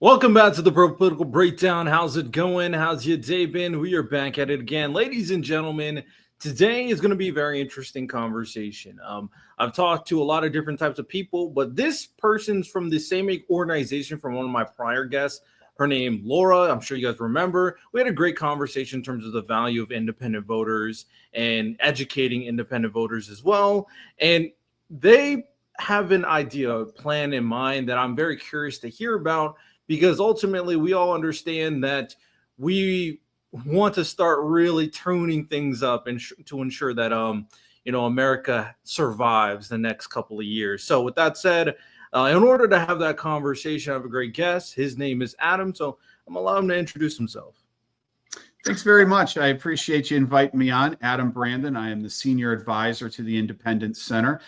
Welcome back to the Political Breakdown. How's it going? How's your day been? We are back at it again. Ladies and gentlemen, today is going to be a very interesting conversation. I've talked to a lot of different types of people, but this person's from the same organization from one of my prior guests. Her name, Laura. I'm sure you guys remember. We had a great conversation in terms of the value of independent voters and educating independent voters as well. And they have an idea, a plan in mind that I'm very curious to hear about, because ultimately we all understand that we want to start really tuning things up and to ensure that America survives the next couple of years. So with that said, in order to have that conversation, I have a great guest. His name is Adam, so I'm gonna allow him to introduce himself. Thanks very much. I appreciate you inviting me on. Adam Brandon. I am the senior advisor to the Independence Center.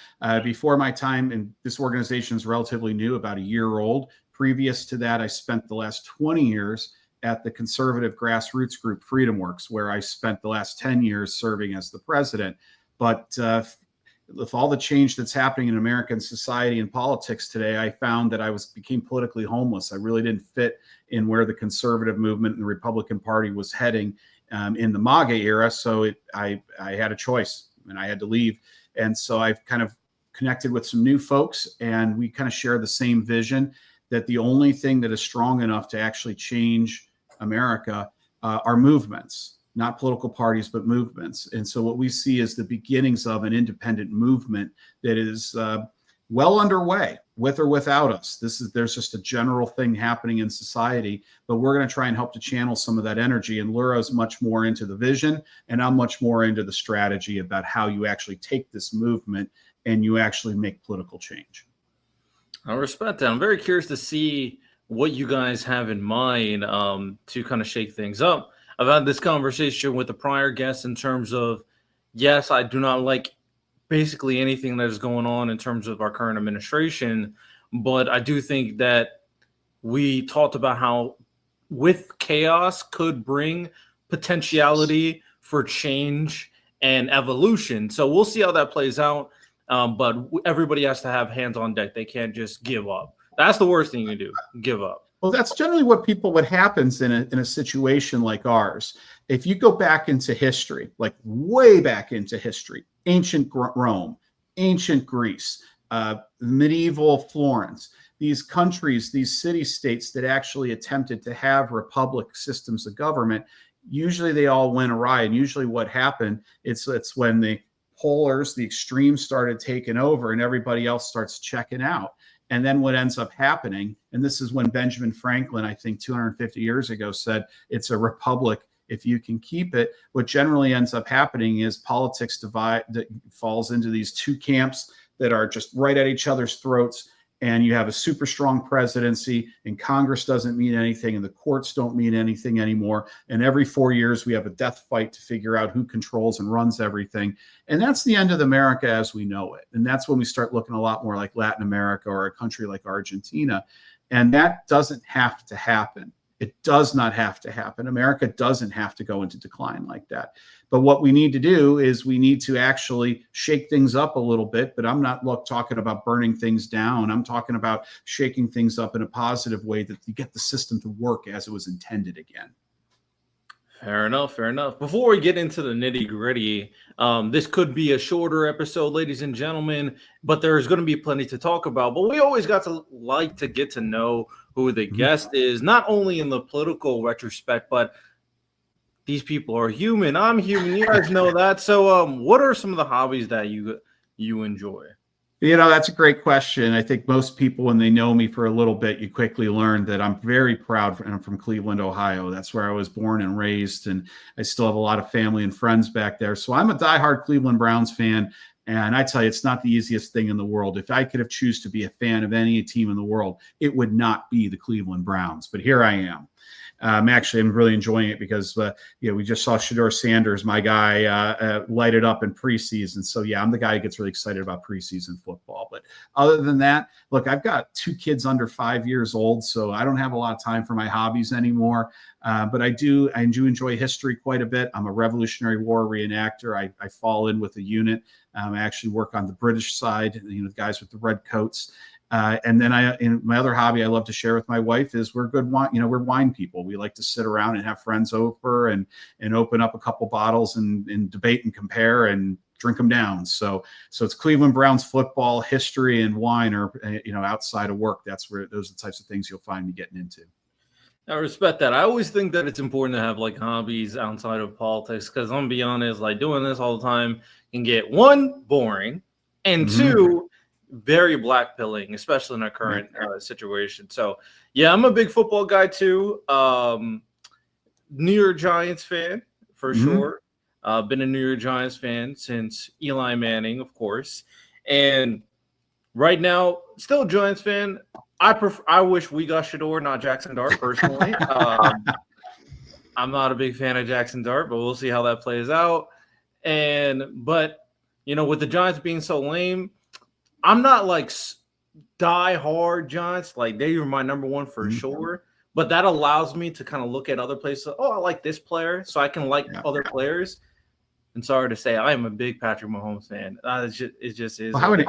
Before my time in this organization is relatively new, about a year old. Previous to that, I spent the last 20 years at the conservative grassroots group Freedom Works, where I spent the last 10 years serving as the president. But with all the change that's happening in American society and politics today, I found that I became politically homeless. I really didn't fit in where the conservative movement and the Republican Party was heading in the MAGA era. So I had a choice and I had to leave. And so I've kind of connected with some new folks, and we kind of share the same vision that the only thing that is strong enough to actually change America are movements. Not political parties, but movements. And so what we see is the beginnings of an independent movement that is well underway, with or without us. There's just a general thing happening in society, but we're going to try and help to channel some of that energy. And Laura's much more into the vision, and I'm much more into the strategy about how you actually take this movement and you actually make political change. I respect that. I'm very curious to see what you guys have in mind to kind of shake things up. I've had this conversation with the prior guests in terms of, yes, I do not like basically anything that is going on in terms of our current administration, but I do think that we talked about how with chaos could bring potentiality for change and evolution. So we'll see how that plays out, but everybody has to have hands on deck. They can't just give up. That's the worst thing you can do, give up. Well, that's generally what happens in a situation like ours. If you go back into history, like way back into history, ancient Rome, ancient Greece, medieval Florence, these countries, these city-states that actually attempted to have republic systems of government, usually they all went awry. And usually what happened, it's when the polars, the extremes started taking over and everybody else starts checking out. And then what ends up happening, and this is when Benjamin Franklin, I think 250 years ago, said it's a republic if you can keep it. What generally ends up happening is politics falls into these two camps that are just right at each other's throats. And you have a super strong presidency, and Congress doesn't mean anything, and the courts don't mean anything anymore. And every 4 years, we have a death fight to figure out who controls and runs everything. And that's the end of America as we know it. And that's when we start looking a lot more like Latin America or a country like Argentina. And that doesn't have to happen. It does not have to happen. America doesn't have to go into decline like that. But what we need to do is we need to actually shake things up a little bit. But I'm not talking about burning things down. I'm talking about shaking things up in a positive way that you get the system to work as it was intended again. Fair enough. Fair enough. Before we get into the nitty gritty, this could be a shorter episode, ladies and gentlemen, but there's going to be plenty to talk about. But we always got to like to get to know who the guest is, not only in the political retrospect, but these people are human. I'm human. You guys know that. So what are some of the hobbies that you enjoy? You know, that's a great question. I think most people, when they know me for a little bit, you quickly learn that I'm very proud. I'm from Cleveland, Ohio. That's where I was born and raised, and I still have a lot of family and friends back there. So I'm a diehard Cleveland Browns fan, and I tell you, it's not the easiest thing in the world. If I could have choose to be a fan of any team in the world, it would not be the Cleveland Browns. But here I am. I'm really enjoying it because, we just saw Shedeur Sanders, my guy, light it up in preseason. So, yeah, I'm the guy who gets really excited about preseason football. But other than that, look, I've got 2 kids under 5 years old, so I don't have a lot of time for my hobbies anymore. But I do enjoy history quite a bit. I'm a Revolutionary War reenactor. I fall in with a unit. I actually work on the British side, the guys with the red coats. And then my other hobby I love to share with my wife is we're good wine. We're wine people. We like to sit around and have friends over and open up a couple bottles and debate and compare and drink them down. So it's Cleveland Browns football, history, and wine, or outside of work. Those are the types of things you'll find me getting into. I respect that. I always think that it's important to have like hobbies outside of politics, because I'm gonna be honest, like doing this all the time can get, one, boring, and two, very blackpilling, especially in our current situation. So yeah, I'm a big football guy too. New York Giants fan for sure. Been a New York Giants fan since Eli Manning, of course, and right now still a Giants fan. I wish we got Shador, not Jackson Dart, personally. I'm not a big fan of Jackson Dart, but we'll see how that plays out. But with the Giants being so lame, I'm not like die hard Giants. Like, they are my number one for sure. But that allows me to kind of look at other places. Oh, I like this player, so I can like other players. And sorry to say, I am a big Patrick Mahomes fan. It just is. Well,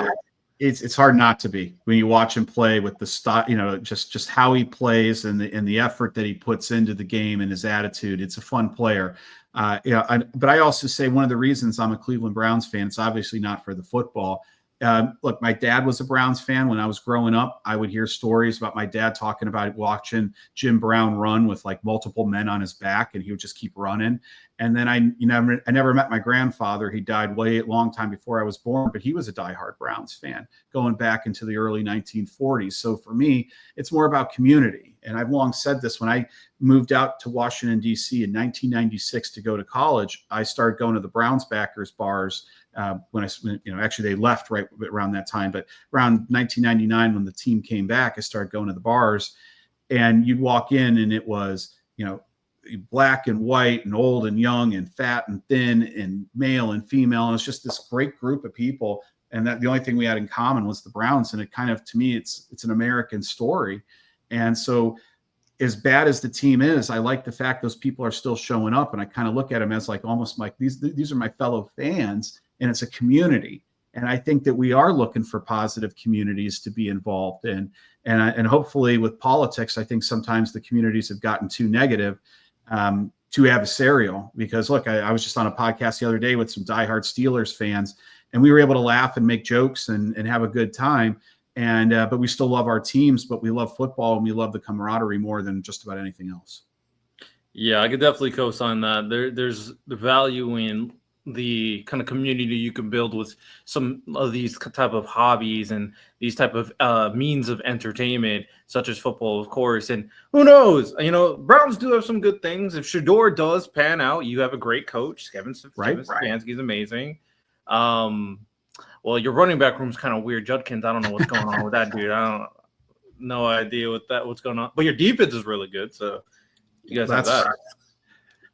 it's hard not to be when you watch him play with the style, just how he plays and the effort that he puts into the game and his attitude. It's a fun player. But I also say one of the reasons I'm a Cleveland Browns fan, it's obviously not for the football. Look, my dad was a Browns fan when I was growing up. I would hear stories about my dad talking about watching Jim Brown run with like multiple men on his back, and he would just keep running. And then I never met my grandfather. He died a long time before I was born, but he was a diehard Browns fan going back into the early 1940s. So for me, it's more about community. And I've long said this: when I moved out to Washington, D.C. in 1996 to go to college, I started going to the Browns backers bars. Actually they left right around that time, but around 1999 when the team came back, I started going to the bars, and you'd walk in and it was, black and white and old and young and fat and thin and male and female. And it's just this great group of people. And that the only thing we had in common was the Browns. And it kind of, to me, it's an American story. And so as bad as the team is, I like the fact those people are still showing up. And I kind of look at them as like almost like these are my fellow fans. And it's a community. And I think that we are looking for positive communities to be involved in. And hopefully with politics, I think sometimes the communities have gotten too negative, too adversarial. Because look, I was just on a podcast the other day with some diehard Steelers fans, and we were able to laugh and make jokes and have a good time. But we still love our teams, but we love football and we love the camaraderie more than just about anything else. Yeah, I could definitely co-sign that. There's the value in the kind of community you can build with some of these type of hobbies and these type of means of entertainment, such as football, of course. And who knows, Browns do have some good things. If Shador does pan out, you have a great coach. Kevin Stefanski's amazing. Well, your running back room's kind of weird. Judkins, I don't know what's going on with that dude. No idea what's going on. But your defense is really good, so you guys have that.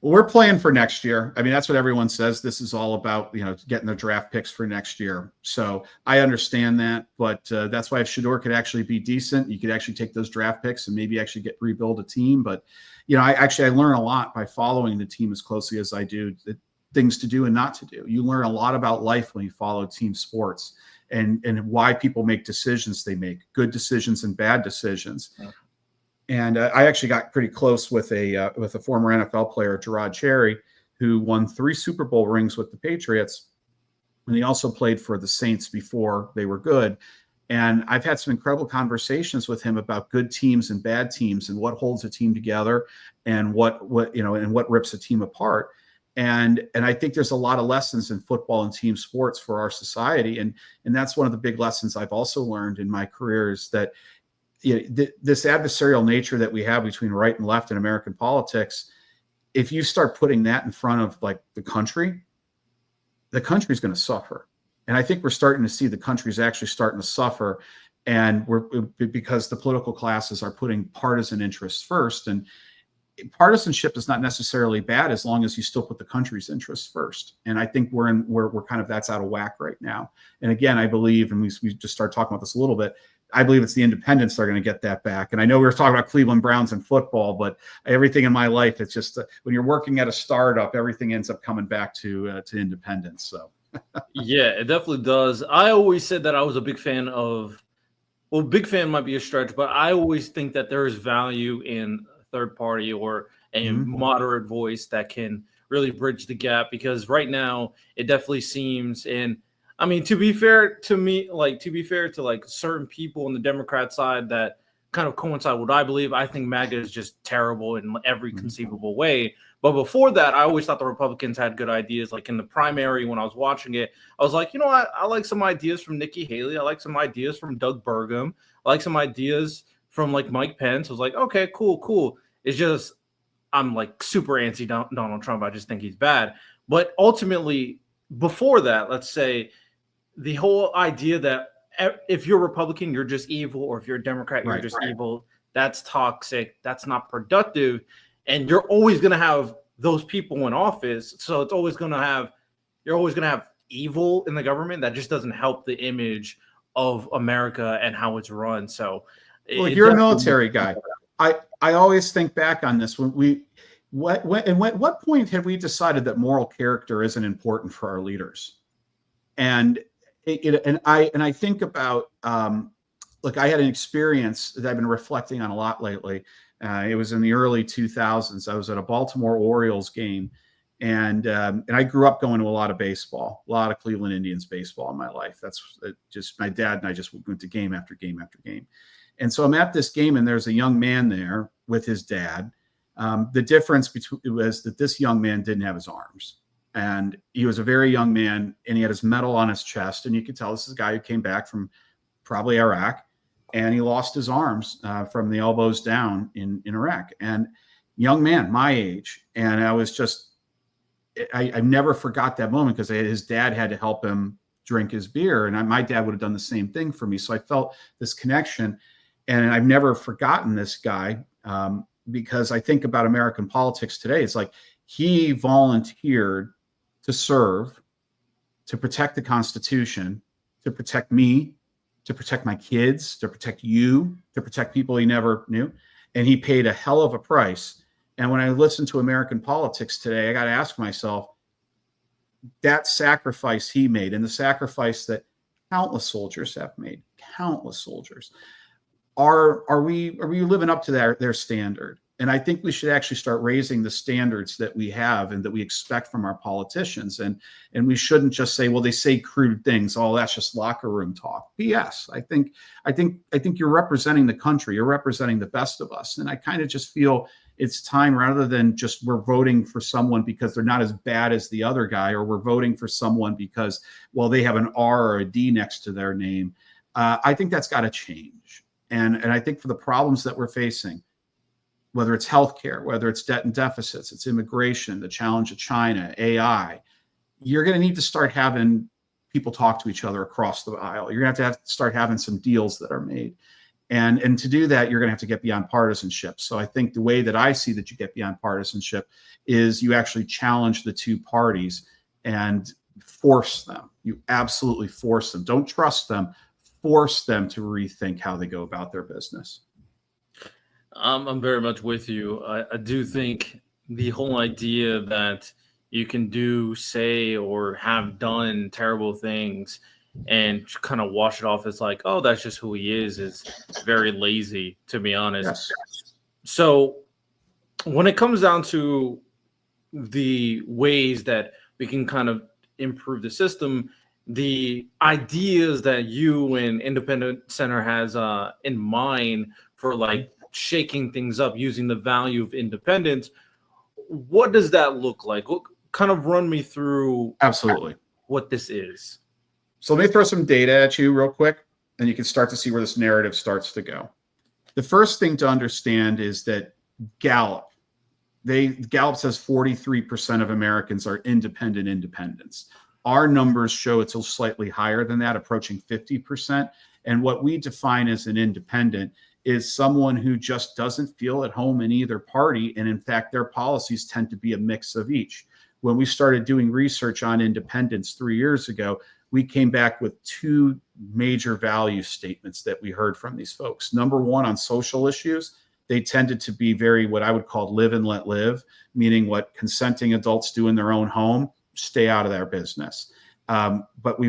Well, we're playing for next year. I mean, that's what everyone says. This is all about, getting the draft picks for next year. So I understand that, but that's why if Shador could actually be decent, you could actually take those draft picks and maybe actually rebuild a team. But, I learn a lot by following the team as closely as I do, the things to do and not to do. You learn a lot about life when you follow team sports and why people make decisions they make, good decisions and bad decisions. Yeah. And I actually got pretty close with a former NFL player, Gerard Cherry, who won 3 Super Bowl rings with the Patriots. And he also played for the Saints before they were good. And I've had some incredible conversations with him about good teams and bad teams and what holds a team together and what rips a team apart. And I think there's a lot of lessons in football and team sports for our society. And that's one of the big lessons I've also learned in my career is that this adversarial nature that we have between right and left in American politics, if you start putting that in front of like the country's going to suffer. And I think we're starting to see the country's actually starting to suffer, and because the political classes are putting partisan interests first. And partisanship is not necessarily bad as long as you still put the country's interests first. And I think we're kind of, that's out of whack right now. And again, I believe, and we just started talking about this a little bit, I believe it's the independents that are going to get that back. And I know we were talking about Cleveland Browns and football, but everything in my life, it's just when you're working at a startup, everything ends up coming back to independence. So yeah, it definitely does. I always said that I was a big fan of Well, big fan might be a stretch, but I always think that there is value in a third party or a Mhm. moderate voice that can really bridge the gap, because right now it definitely seems, and I mean, to be fair to me, like to be fair to like certain people on the Democrat side that kind of coincide with what I believe, I think MAGA is just terrible in every Mhm. conceivable way. But before that, I always thought the Republicans had good ideas. Like in the primary when I was watching it, I was like, you know what? I like some ideas from Nikki Haley. I like some ideas from Doug Burgum. I like some ideas from like Mike Pence. I was like, okay, cool, cool. It's just I'm like super anti Donald Trump. I just think he's bad. But ultimately, before that, let's say the whole idea that if you're Republican, you're just evil, or if you're a Democrat, you're Right. just evil. That's toxic. That's not productive. And you're always going to have those people in office. So it's always going to have, you're always going to have evil in the government that just doesn't help the image of America and how it's run. So Well, it you're a definitely, military guy. I always think back on this when we what point have we decided that moral character isn't important for our leaders? And I think about look, I had an experience that I've been reflecting on a lot lately. It was in the early 2000s. I was at a Baltimore Orioles game, and I grew up going to a lot of baseball, a lot of Cleveland Indians baseball in my life. That's just my dad and I just went to game after game after game. And so I'm at this game, and there's a young man there with his dad. The difference between was that this young man didn't have his arms, and he was a very young man, and he had his medal on his chest, and you could tell this is a guy who came back from probably Iraq, and he lost his arms from the elbows down in Iraq. And young man, my age, and I was just, I never forgot that moment because his dad had to help him drink his beer, and my dad would have done the same thing for me. So I felt this connection, and I've never forgotten this guy because I think about American politics today. It's like he volunteered to serve, to protect the Constitution, to protect me, to protect my kids, to protect you, to protect people he never knew. And he paid a hell of a price. And when I listen to American politics today, I got to ask myself, that sacrifice he made and the sacrifice that countless soldiers have made, countless soldiers, are we living up to their standard? And I think we should actually start raising the standards that we have and that we expect from our politicians. And we shouldn't just say, well, they say crude things. Oh, that's just locker room talk. BS. I think you're representing the country. You're representing the best of us. And I kind of just feel it's time, rather than just we're voting for someone because they're not as bad as the other guy, or we're voting for someone because, well, they have an R or a D next to their name. I think that's got to change. And I think for the problems that we're facing, whether it's healthcare, whether it's debt and deficits, it's immigration, the challenge of China, AI, you're going to need to start having people talk to each other across the aisle. You're going to have to start having some deals that are made. And to do that, you're going to have to get beyond partisanship. So I think the way that I see that you get beyond partisanship is you actually challenge the two parties and force them. You absolutely force them. Don't trust them. Force them to rethink how they go about their business. I'm very much with you. I do think the whole idea that you can do, say, or have done terrible things and kind of wash it off as like, oh, that's just who he is very lazy, to be honest. Yes. So when it comes down to the ways that we can kind of improve the system, the ideas that you and Independent Center has in mind for like shaking things up using the value of independence, what does that look like? What, kind of run me through Absolutely. what this is. So let me throw some data at you real quick, and you can start to see where this narrative starts to go. The first thing to understand is that Gallup says 43% of Americans are independents. Our numbers show it's slightly higher than that, approaching 50%. And what we define as an independent is someone who just doesn't feel at home in either party. And in fact, their policies tend to be a mix of each. When we started doing research on independence 3 years ago, we came back with two major value statements that we heard from these folks. Number one, on social issues, they tended to be very what I would call live and let live, meaning what consenting adults do in their own home, stay out of their business. But we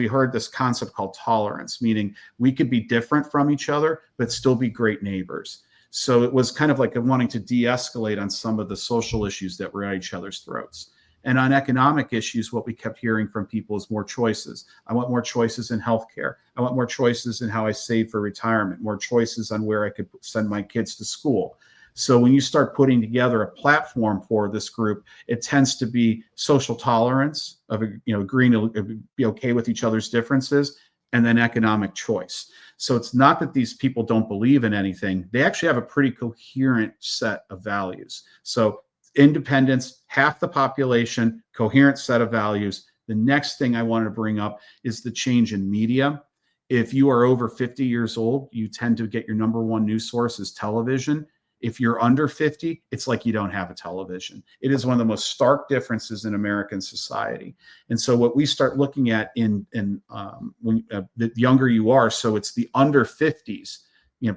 heard this concept called tolerance, meaning we could be different from each other, but still be great neighbors. So it was kind of like wanting to de-escalate on some of the social issues that were at each other's throats. And on economic issues, what we kept hearing from people is more choices. I want more choices in healthcare. I want more choices in how I save for retirement, more choices on where I could send my kids to school. So when you start putting together a platform for this group, it tends to be social tolerance of, agreeing to be okay with each other's differences, and then economic choice. So it's not that these people don't believe in anything. They actually have a pretty coherent set of values. So independence, half the population, coherent set of values. The next thing I wanted to bring up is the change in media. If you are over 50 years old, you tend to get your number one news source is television. If you're under 50, it's like you don't have a television. It is one of the most stark differences in American society. And so what we start looking at when the younger you are, so it's the under 50s,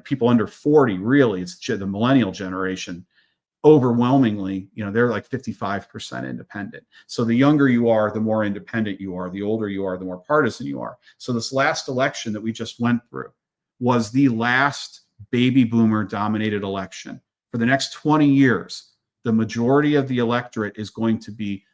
people under 40, really, it's the millennial generation. Overwhelmingly, they're like 55% independent. So the younger you are, the more independent you are. The older you are, the more partisan you are. So this last election that we just went through was the last baby boomer dominated election. For the next 20 years, the majority of the electorate is going to be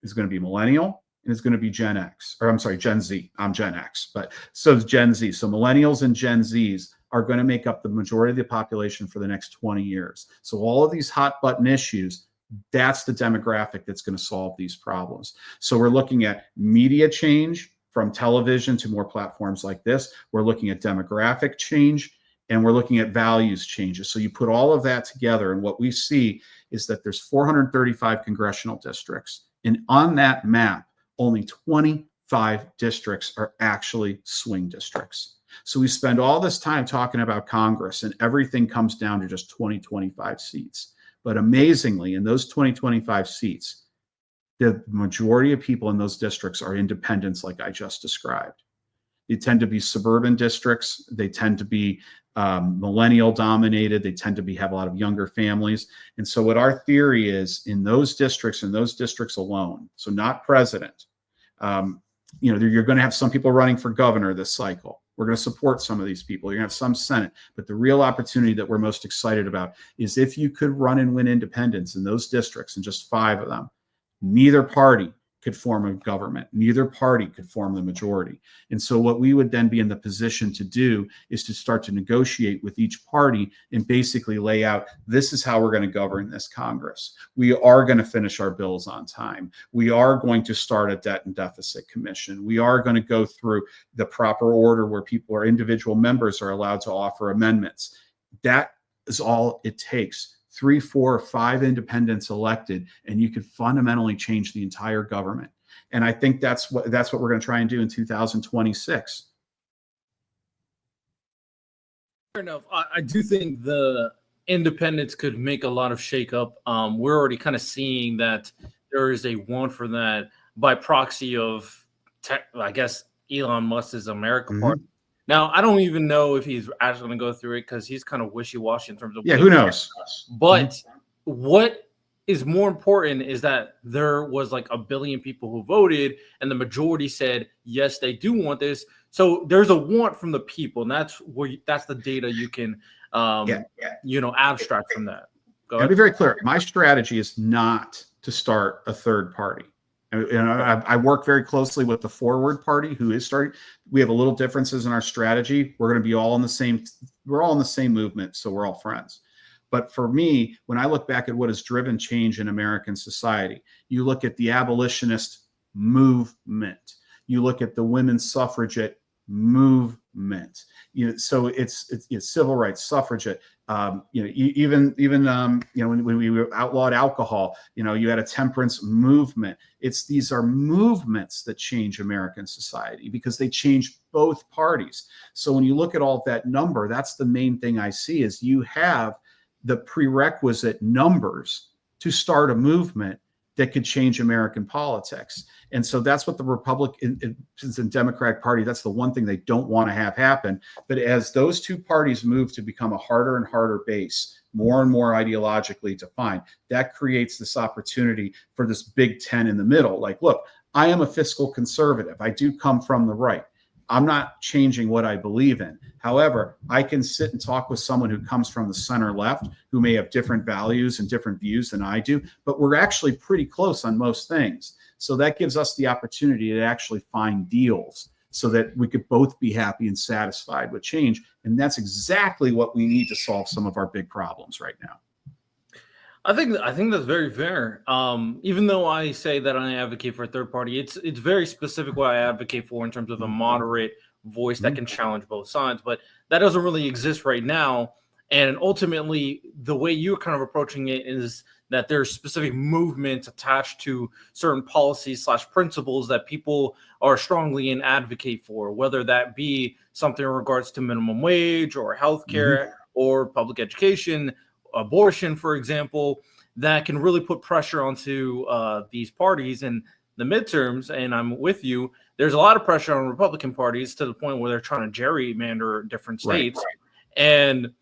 millennial, and it's going to be Gen X, or I'm sorry, Gen Z. I'm Gen X, but so is Gen Z. So millennials and Gen Zs are going to make up the majority of the population for the next 20 years. So all of these hot button issues, that's the demographic that's going to solve these problems. So we're looking at media change from television to more platforms like this. We're looking at demographic change, and we're looking at values changes. So you put all of that together, and what we see is that there's 435 congressional districts. And on that map, only 25 districts are actually swing districts. So we spend all this time talking about Congress, and everything comes down to just 25 seats. But amazingly, in those 25 seats, the majority of people in those districts are independents, like I just described. They tend to be suburban districts. They tend to be millennial dominated. They tend to have a lot of younger families. And so what our theory is, in those districts alone, so not president, you're going to have some people running for governor this cycle. We're going to support some of these people. You're going to have some Senate. But the real opportunity that we're most excited about is if you could run and win independents in those districts, and just 5 of them, neither party could form a government. Neither party could form the majority. And so what we would then be in the position to do is to start to negotiate with each party and basically lay out, this is how we're going to govern this Congress. We are going to finish our bills on time. We are going to start a debt and deficit commission. We are going to go through the proper order where people or individual members are allowed to offer amendments. That is all it takes. 3, 4, 5 independents elected, and you could fundamentally change the entire government. And I think that's what we're going to try and do in 2026. Fair enough. I do think the independents could make a lot of shakeup. We're already kind of seeing that there is a want for that by proxy of, I guess, Elon Musk's America Party. Now, I don't even know if he's actually going to go through it because he's kind of wishy-washy in terms of who knows. But what is more important is that there was like 1 billion people who voted, and the majority said yes, they do want this. So there's a want from the people, and that's the data you can abstract from that. Go ahead. I'll be very clear. My strategy is not to start a third party. I work very closely with the Forward Party, who is starting. We have a little differences in our strategy. We're going to be all in the same. We're all in the same movement, so we're all friends. But for me, when I look back at what has driven change in American society, you look at the abolitionist movement. You look at the women's suffragette movement. So it's civil rights, suffragette. Even when we outlawed alcohol, you had a temperance movement. These are movements that change American society because they change both parties. So when you look at all that number, that's the main thing I see is you have the prerequisite numbers to start a movement that could change American politics. And so that's what the Republicans and Democratic Party, that's the one thing they don't want to have happen. But as those two parties move to become a harder and harder base, more and more ideologically defined, that creates this opportunity for this big 10 in the middle. Like, look, I am a fiscal conservative. I do come from the right. I'm not changing what I believe in. However, I can sit and talk with someone who comes from the center left, who may have different values and different views than I do, but we're actually pretty close on most things. So that gives us the opportunity to actually find deals so that we could both be happy and satisfied with change. And that's exactly what we need to solve some of our big problems right now. I think that's very fair. Even though I say that I advocate for a third party, it's very specific what I advocate for in terms of a moderate voice that can challenge both sides. But that doesn't really exist right now. And ultimately, the way you're kind of approaching it is that there's specific movements attached to certain policies / principles that people are strongly in advocate for, whether that be something in regards to minimum wage or healthcare or public education, abortion, for example, that can really put pressure onto these parties in the midterms. And I'm with you. There's a lot of pressure on Republican parties to the point where they're trying to gerrymander different states. Right. And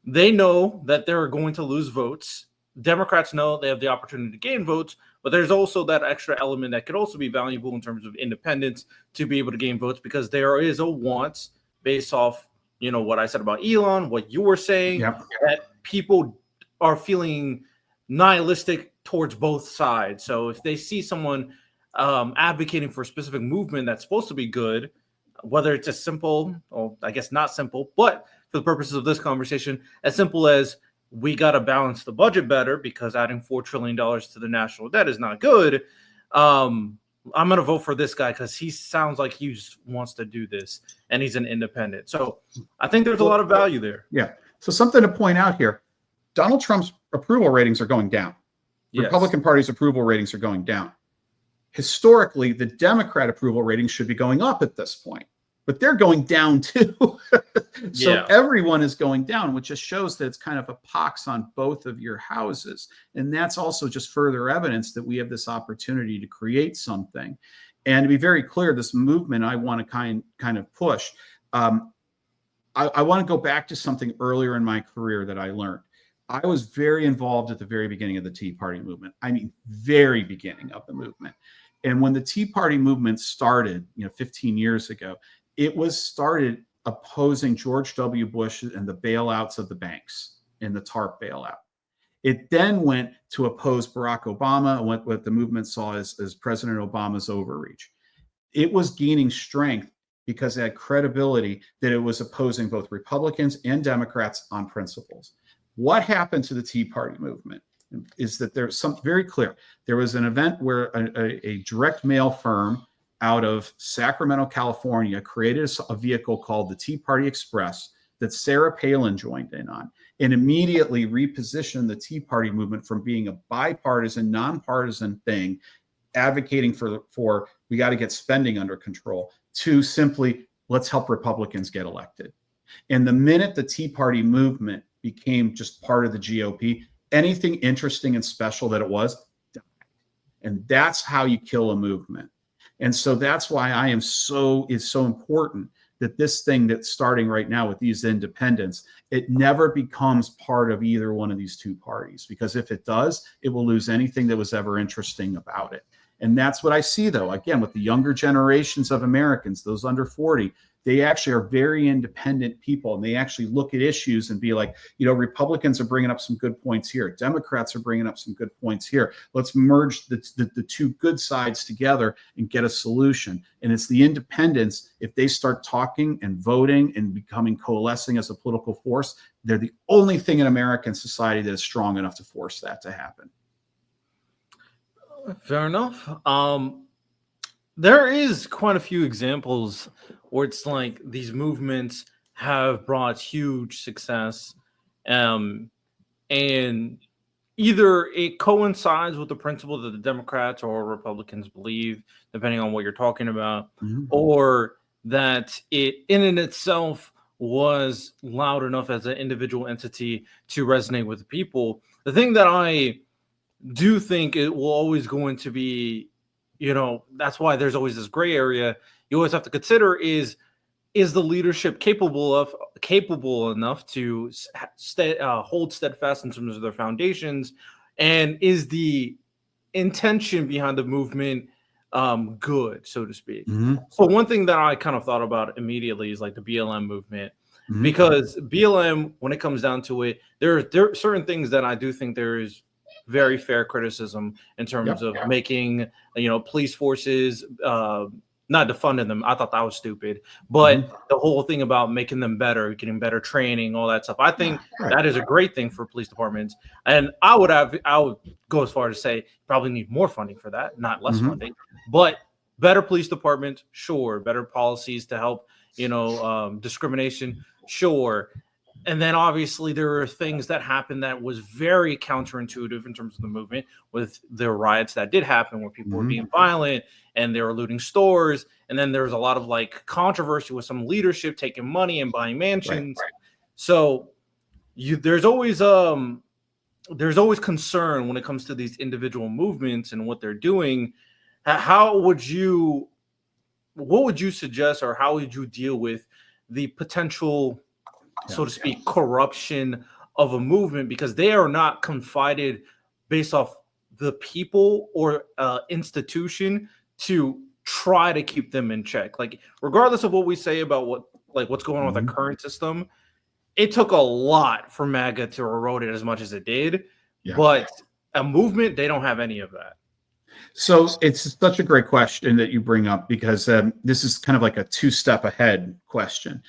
they know that they're going to lose votes. Democrats know they have the opportunity to gain votes, but there's also that extra element that could also be valuable in terms of independence to be able to gain votes, because there is a want based off, what I said about Elon, what you were saying, that people are feeling nihilistic towards both sides. So if they see someone advocating for a specific movement that's supposed to be good, whether it's as simple, or I guess not simple, but for the purposes of this conversation, as simple as we got to balance the budget better because adding $4 trillion to the national debt is not good. I'm going to vote for this guy because he sounds like he wants to do this and he's an independent. So I think there's a lot of value there. Yeah. So something to point out here, Donald Trump's approval ratings are going down. Yes. Republican Party's approval ratings are going down. Historically, the Democrat approval ratings should be going up at this point, but they're going down too. So everyone is going down, which just shows that it's kind of a pox on both of your houses. And that's also just further evidence that we have this opportunity to create something. And to be very clear, this movement I want to kind of push. I want to go back to something earlier in my career that I learned. I was very involved at the very beginning of the Tea Party movement. I mean, very beginning of the movement. And when the Tea Party movement started, 15 years ago, it was started opposing George W. Bush and the bailouts of the banks and the TARP bailout. It then went to oppose Barack Obama and what the movement saw as President Obama's overreach. It was gaining strength because it had credibility that it was opposing both Republicans and Democrats on principles. What happened to the Tea Party movement is that there's something very clear. There was an event where a direct mail firm out of Sacramento, California, created a vehicle called the Tea Party Express that Sarah Palin joined in on, and immediately repositioned the Tea Party movement from being a bipartisan, nonpartisan thing, advocating for we got to get spending under control, to simply let's help Republicans get elected. And the minute the Tea Party movement became just part of the GOP, anything interesting and special that it was died. And that's how you kill a movement. And so that's why it's so important that this thing that's starting right now with these independents, it never becomes part of either one of these two parties, because if it does, it will lose anything that was ever interesting about it. And that's what I see, though, again, with the younger generations of Americans, those under 40, they actually are very independent people, and they actually look at issues and be like, Republicans are bringing up some good points here. Democrats are bringing up some good points here. Let's merge the two good sides together and get a solution. And it's the independents, if they start talking and voting and becoming coalescing as a political force, they're the only thing in American society that is strong enough to force that to happen. Fair enough. There is quite a few examples where it's like these movements have brought huge success, and either it coincides with the principle that the Democrats or Republicans believe, depending on what you're talking about, or that it in and itself was loud enough as an individual entity to resonate with the people. The thing that I do think it will always going to be, that's why there's always this gray area you always have to consider is the leadership capable enough to hold steadfast in terms of their foundations, and is the intention behind the movement good, so to speak. Mm-hmm. So one thing that I kind of thought about immediately is like the BLM movement, Mm-hmm. because BLM, when it comes down to it, there are certain things that I do think there is very fair criticism in terms of making, police forces, not defunding them. I thought that was stupid, but the whole thing about making them better, getting better training, all that stuff. I think that is a great thing for police departments, and I would go as far as to say probably need more funding for that, not less funding, but better police departments, sure, better policies to help, discrimination, sure. And then obviously there are things that happened that was very counterintuitive in terms of the movement, with the riots that did happen where people were being violent and they were looting stores. And then there was a lot of like controversy with some leadership taking money and buying mansions. So there's always concern when it comes to these individual movements and what they're doing. What would you suggest, or how would you deal with the potential, so to speak, corruption of a movement, because they are not confided based off the people or institution to try to keep them in check? Like, regardless of what we say about what's going on with the current system, it took a lot for MAGA to erode it as much as it did. But a movement, they don't have any of that. So it's such a great question that you bring up, because this is kind of like a two-step ahead question.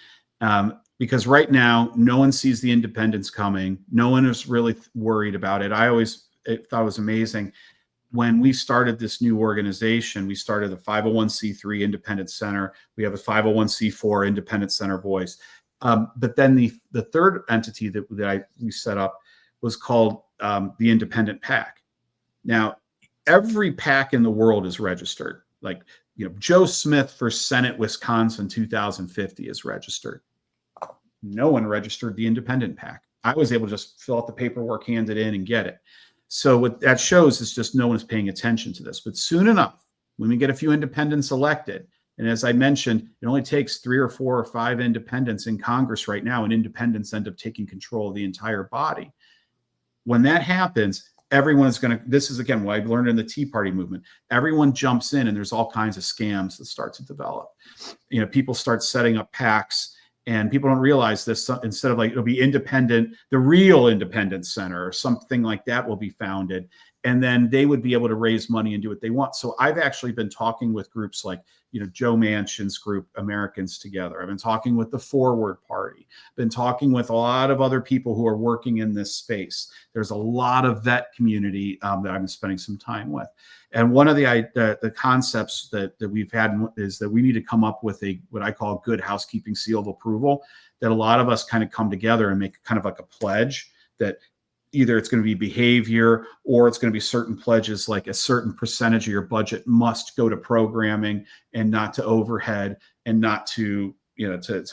Because right now, no one sees the independence coming. No one is really worried about it. I always thought it was amazing. When we started this new organization, we started the 501c3 Independent Center. We have a 501c4 Independent Center Voice. But then the third entity that we set up was called the Independent PAC. Now, every PAC in the world is registered. Like, Joe Smith for Senate, Wisconsin, 2050 is registered. No one registered the Independent PAC. I was able to just fill out the paperwork, hand it in, and get it. So what that shows is just no one is paying attention to this. But soon enough, when we get a few independents elected, and as I mentioned, it only takes 3 or 4 or 5 independents in Congress right now, and independents end up taking control of the entire body. When that happens, everyone is going to, this is again what I learned in the Tea Party movement. Everyone jumps in, and there's all kinds of scams that start to develop. People start setting up PACs, and people don't realize this. Instead of it'll be independent, the real Independence Center or something like that will be founded. And then they would be able to raise money and do what they want. So I've actually been talking with groups like, Joe Manchin's group, Americans Together. I've been talking with the Forward Party. Been talking with a lot of other people who are working in this space. There's a lot of vet community that I've been spending some time with. And one of the concepts that we've had is that we need to come up with what I call good housekeeping seal of approval, that a lot of us kind of come together and make kind of like a pledge that either it's going to be behavior, or it's going to be certain pledges, like a certain percentage of your budget must go to programming and not to overhead, and not to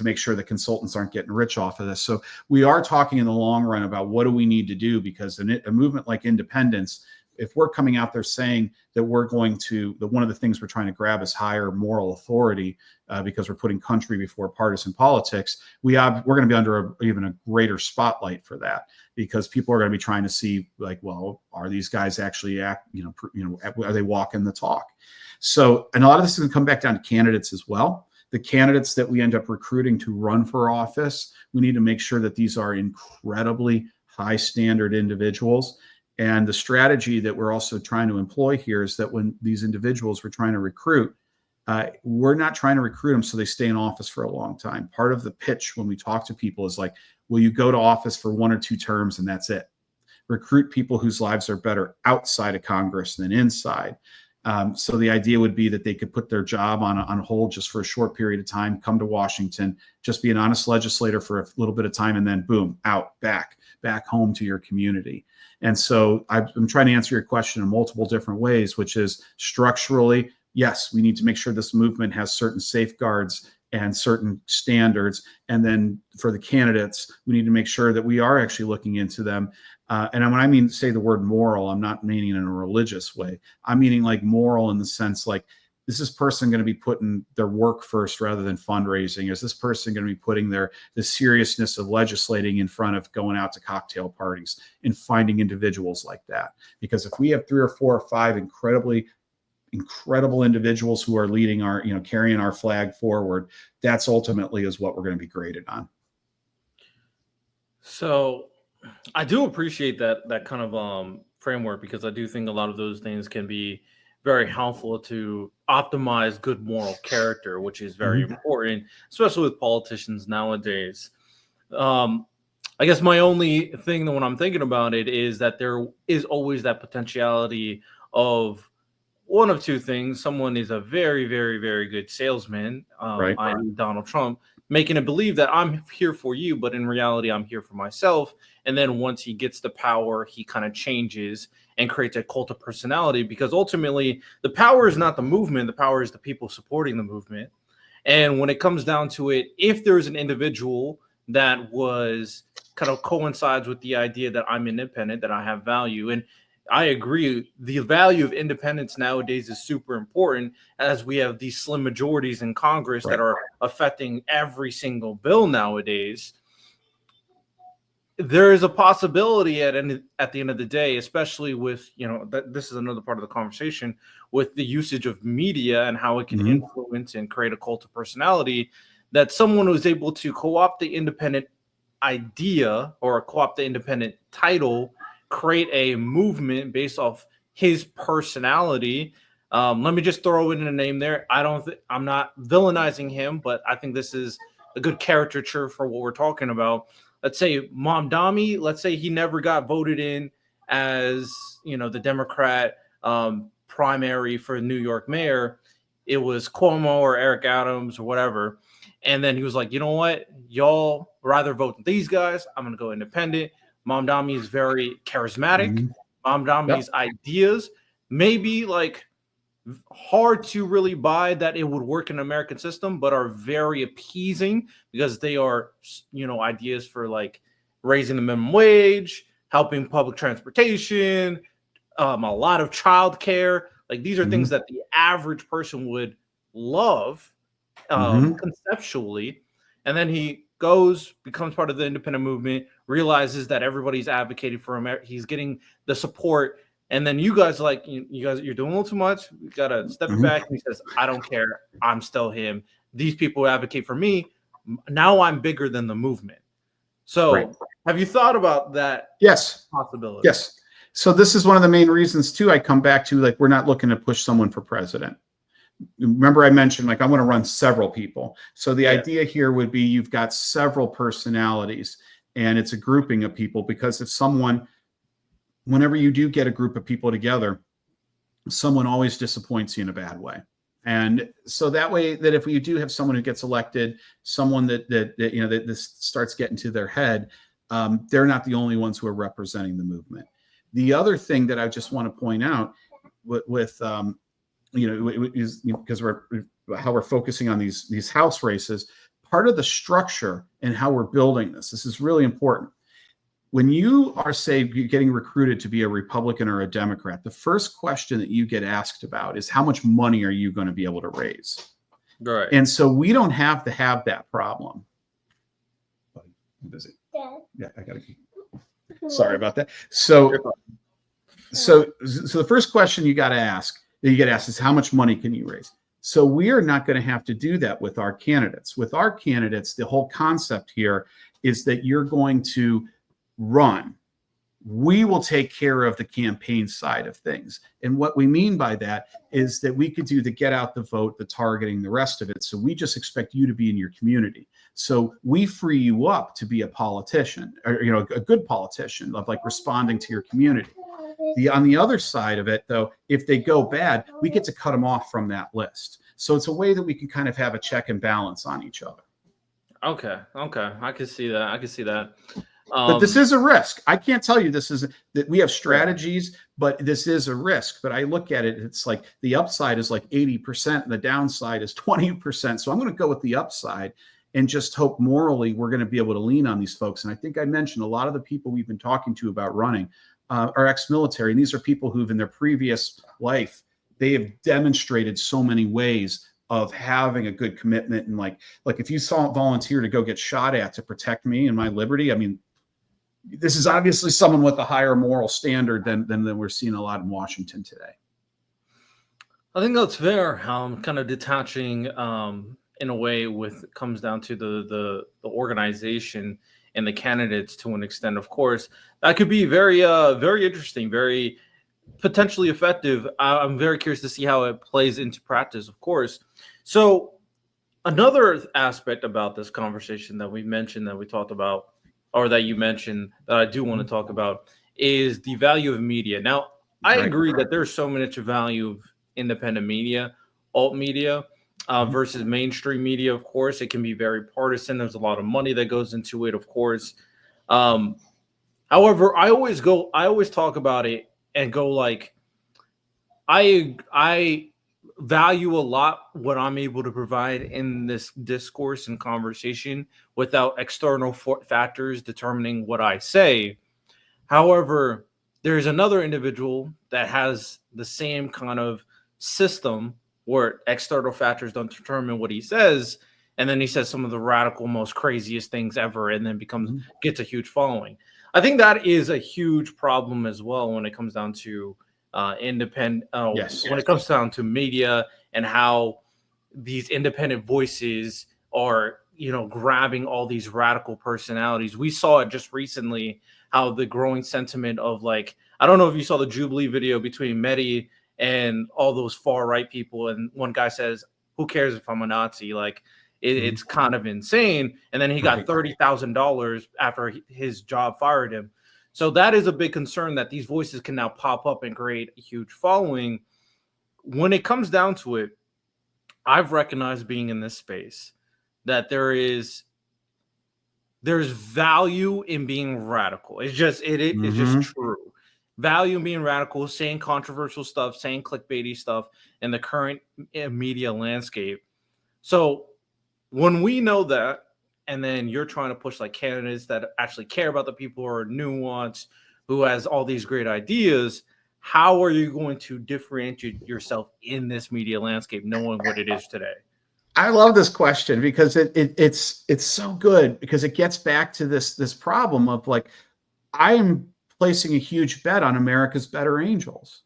make sure the consultants aren't getting rich off of this. So we are talking in the long run about what do we need to do, because a movement like independence, if we're coming out there saying that we're going to, one of the things we're trying to grab is higher moral authority, because we're putting country before partisan politics, we're going to be under even a greater spotlight for that, because people are going to be trying to see, like, well, are these guys actually are they walking the talk? So, and a lot of this is going to come back down to candidates as well. The candidates that we end up recruiting to run for office, we need to make sure that these are incredibly high standard individuals. And the strategy that we're also trying to employ here is that when these individuals we're trying to recruit, we're not trying to recruit them so they stay in office for a long time. Part of the pitch when we talk to people is like, will you go to office for 1 or 2 terms and that's it? Recruit people whose lives are better outside of Congress than inside. So the idea would be that they could put their job on hold just for a short period of time, come to Washington, just be an honest legislator for a little bit of time, and then boom, out, back home to your community. And so I'm trying to answer your question in multiple different ways, which is structurally, yes, we need to make sure this movement has certain safeguards and certain standards. And then for the candidates, we need to make sure that we are actually looking into them. And when I say the word moral, I'm not meaning in a religious way. I'm meaning like moral in the sense like, is this person going to be putting their work first rather than fundraising? Is this person going to be putting the seriousness of legislating in front of going out to cocktail parties and finding individuals like that? Because if we have 3 or 4 or 5 incredibly incredible individuals who are leading our, carrying our flag forward. That's ultimately is what we're going to be graded on. So I do appreciate that kind of framework, because I do think a lot of those things can be very helpful to optimize good moral character, which is very important, especially with politicians nowadays. Um, I guess my only thing that when I'm thinking about it is that there is always that potentiality of one of two things. Someone is a very, very, very good salesman, Right. i.e. Donald Trump, making it believe that I'm here for you, but in reality, I'm here for myself. And then once he gets the power, he kind of changes and creates a cult of personality, because ultimately the power is not the movement. The power is the people supporting the movement. And when it comes down to it, if there's an individual that was kind of coincides with the idea that I'm independent, that I have value, and I agree, the value of independence nowadays is super important, as we have these slim majorities in Congress that are affecting every single bill nowadays. There is a possibility at the end of the day, especially with, this is another part of the conversation, with the usage of media and how it can influence and create a cult of personality, that someone who's able to co-opt the independent idea or co-opt the independent title, create a movement based off his personality. Let me just throw in a name there. I'm not villainizing him, but I think this is a good caricature for what we're talking about. Let's say Mamdani, let's say he never got voted in as, the Democrat primary for New York mayor. It was Cuomo or Eric Adams or whatever. And then he was like, you know what? Y'all rather vote than these guys. I'm going to go independent. Mamdani is very charismatic. Mamdani's ideas may be like hard to really buy that it would work in the American system, but are very appeasing, because they are, ideas for like raising the minimum wage, helping public transportation, a lot of childcare. Like, these are things that the average person would love conceptually. And then he becomes part of the independent movement, realizes that everybody's advocating for him. He's getting the support. And then you guys you're doing a little too much. You got to step it back. And he says, I don't care. I'm still him. These people advocate for me. Now I'm bigger than the movement. So have you thought about that? Yes. Possibility? Yes. So this is one of the main reasons too, I come back to, like, we're not looking to push someone for president. Remember I mentioned, like, I want to run several people. So the idea here would be you've got several personalities, and it's a grouping of people, because if whenever you do get a group of people together, someone always disappoints you in a bad way. And so that way, that if you do have someone who gets elected, someone that this starts getting to their head, they're not the only ones who are representing the movement. The other thing that I just want to point out with is, because how we're focusing on these House races, part of the structure and how we're building this is really important. When you are, say, getting recruited to be a Republican or a Democrat, the first question that you get asked about is, how much money are you going to be able to raise? Right. And so we don't have to have that problem. I'm busy. Yeah, I got to. Sorry about that. So the first question you get asked is, how much money can you raise? So we are not going to have to do that with our candidates. With our candidates, the whole concept here is that you're going to run. We will take care of the campaign side of things. And what we mean by that is that we could do the get out the vote, the targeting, the rest of it. So we just expect you to be in your community. So we free you up to be a politician, or a good politician, of like responding to your community. On the other side of it, though, if they go bad, we get to cut them off from that list. So it's a way that we can kind of have a check and balance on each other. Okay. I can see that. But this is a risk. I can't tell you that we have strategies, but this is a risk. But I look at it, it's like the upside is like 80% and the downside is 20%. So I'm going to go with the upside and just hope morally we're going to be able to lean on these folks. And I think I mentioned a lot of the people we've been talking to about running are ex-military. And these are people who've, in their previous life, they have demonstrated so many ways of having a good commitment. And like if you saw volunteer to go get shot at to protect me and my liberty, I mean, this is obviously someone with a higher moral standard than we're seeing a lot in Washington today. I think that's fair. Kind of detaching in a way with comes down to the organization and the candidates to an extent. Of course, that could be very interesting, very potentially effective. I'm very curious to see how it plays into practice. Of course, so another aspect about this conversation that we mentioned that we talked about, or that you mentioned that I do want to talk about, is the value of media. Now, I Right. agree that there's so much value of independent media, alt media, Mhm. versus mainstream media. Of course, it can be very partisan. There's a lot of money that goes into it. Of course, um, however, I always talk about it and go like, I value a lot what I'm able to provide in this discourse and conversation without external factors determining what I say. However, there's another individual that has the same kind of system where external factors don't determine what he says, and then he says some of the radical, most craziest things ever, and then becomes Mhm. gets a huge following. I think that is a huge problem as well when it comes down to independent. Yes. When it comes down to media and how these independent voices are, grabbing all these radical personalities. We saw it just recently, how the growing sentiment of, like, I don't know if you saw the Jubilee video between Mehdi and all those far right people, and one guy says, "Who cares if I'm a Nazi?" Like, Mhm. it's kind of insane. And then he got Right. $30,000 after his job fired him. So that is a big concern, that these voices can now pop up and create a huge following. When it comes down to it, I've recognized, being in this space, that there's value in being radical. It's just Mhm. true. Value in being radical, saying controversial stuff, saying clickbaity stuff in the current media landscape. So when we know that, and then you're trying to push like candidates that actually care about the people, who are nuanced, who has all these great ideas, how are you going to differentiate yourself in this media landscape, knowing what it is today? I love this question because it's so good because it gets back to this problem of like I am placing a huge bet on America's better angels.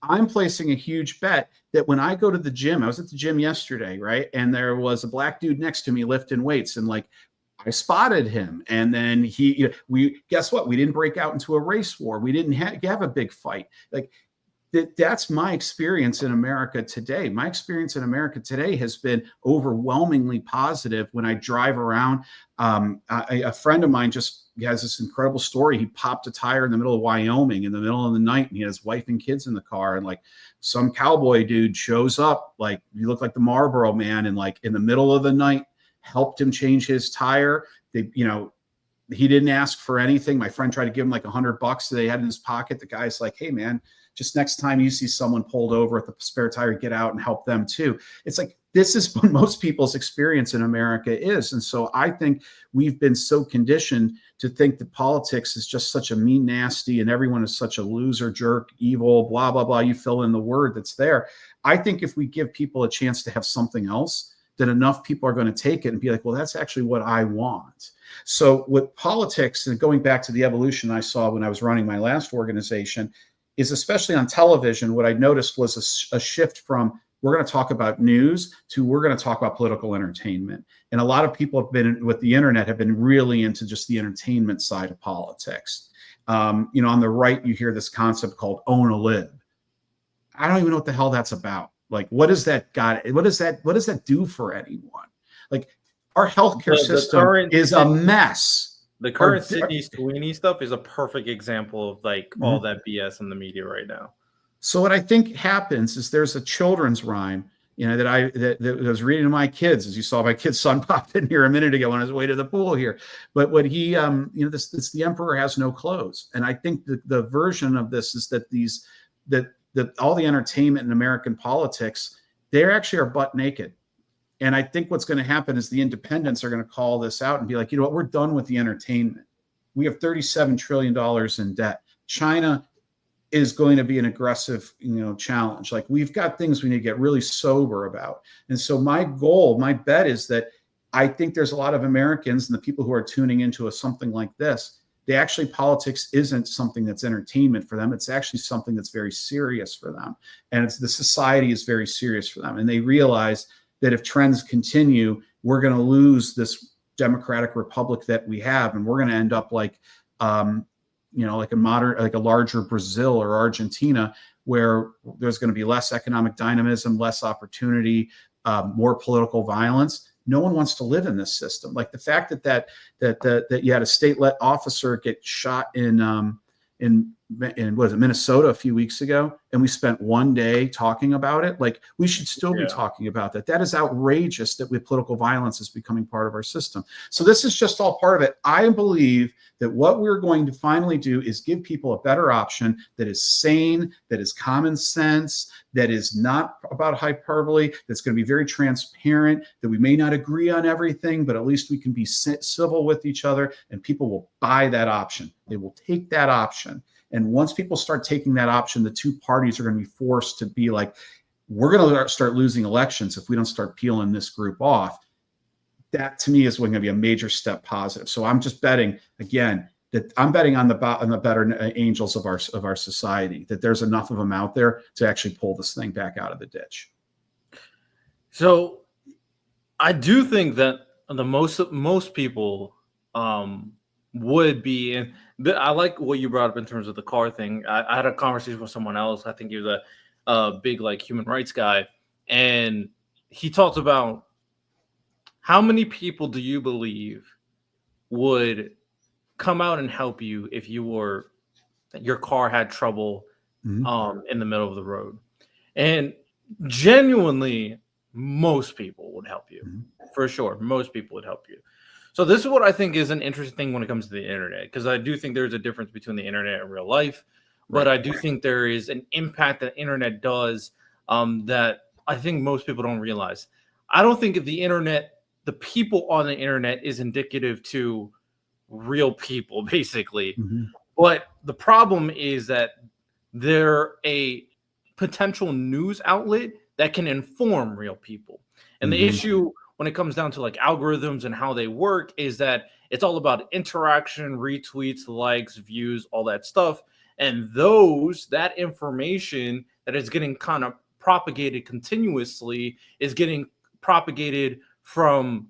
I'm placing a huge bet that when I go to the gym, I was at the gym yesterday, right? And there was a black dude next to me lifting weights, and like I spotted him, and then we guess what? We didn't break out into a race war. We didn't have a big fight. Like that's my experience in America today. My experience in America today has been overwhelmingly positive. When I drive around, a friend of mine just has this incredible story. He popped a tire in the middle of Wyoming in the middle of the night, and he has wife and kids in the car. And like some cowboy dude shows up, like you look like the Marlboro Man, and like in the middle of the night, helped him change his tire. He didn't ask for anything. My friend tried to give him like $100 that they had in his pocket. The guy's like, "Hey man, just next time you see someone pulled over at the spare tire, get out and help them too." It's like, this is what most people's experience in America is. And so I think we've been so conditioned to think that politics is just such a mean, nasty, and everyone is such a loser, jerk, evil, blah, blah, blah. You fill in the word that's there. I think if we give people a chance to have something else, then enough people are going to take it and be like, well, that's actually what I want. So with politics, and going back to the evolution I saw when I was running my last organization, is especially on television, what I noticed was a shift from we're going to talk about news to we're going to talk about political entertainment. And a lot of people have been with the internet have been really into just the entertainment side of politics. On the right, you hear this concept called own a lib. I don't even know what the hell that's about. Like, what does that what does that do for anyone? Like, our healthcare The system current is a mess. The current Our, Sydney Sweeney stuff is a perfect example of like all Mhm. that BS in the media right now. So what I think happens is there's a children's rhyme, that I was reading to my kids, as you saw my kid's son popped in here a minute ago on his way to the pool here. But what he, this the emperor has no clothes, and I think the version of this is that that all the entertainment in American politics, they actually are butt naked. And I think what's going to happen is the independents are going to call this out and be like, you know what, we're done with the entertainment. We have $37 trillion in debt. China is going to be an aggressive, challenge. Like, we've got things we need to get really sober about. And so my bet is that I think there's a lot of Americans and the people who are tuning into something like this, politics isn't something that's entertainment for them. It's actually something that's very serious for them. And the society is very serious for them. And they realize that if trends continue, we're going to lose this democratic republic that we have. And we're going to end up like, like a larger Brazil or Argentina, where there's going to be less economic dynamism, less opportunity, more political violence. No one wants to live in this system. Like the fact that you had a state-let officer get shot in what is it, Minnesota a few weeks ago, and we spent one day talking about it. Like we should still be talking about that. That is outrageous that with political violence is becoming part of our system. So this is just all part of it. I believe that what we're going to finally do is give people a better option that is sane, that is common sense, that is not about hyperbole, that's going to be very transparent, that we may not agree on everything, but at least we can be civil with each other, and people will buy that option. They will take that option. And once people start taking that option, the two parties are going to be forced to be like, we're going to start losing elections if we don't start peeling this group off. That to me is going to be a major step positive. So I'm just betting again that I'm betting on the better angels of our society, that there's enough of them out there to actually pull this thing back out of the ditch. So I do think that the most people would be, and I like what you brought up in terms of the car thing. I had a conversation with someone else. I think he was a big like human rights guy, and he talked about how many people do you believe would come out and help you if your car had trouble in the middle of the road. And genuinely, most people would help you. For sure. Most people would help you. So this is what I think is an interesting thing when it comes to the internet, because I do think there's a difference between the internet and real life. But I do think there is an impact that internet does that I think most people don't realize. I don't think the internet, the people on the internet is indicative to real people, basically. But the problem is that they're a potential news outlet that can inform real people. And the issue when it comes down to like algorithms and how they work is that it's all about interaction, retweets, likes, views, all that stuff. And that information that is getting kind of propagated continuously is getting propagated from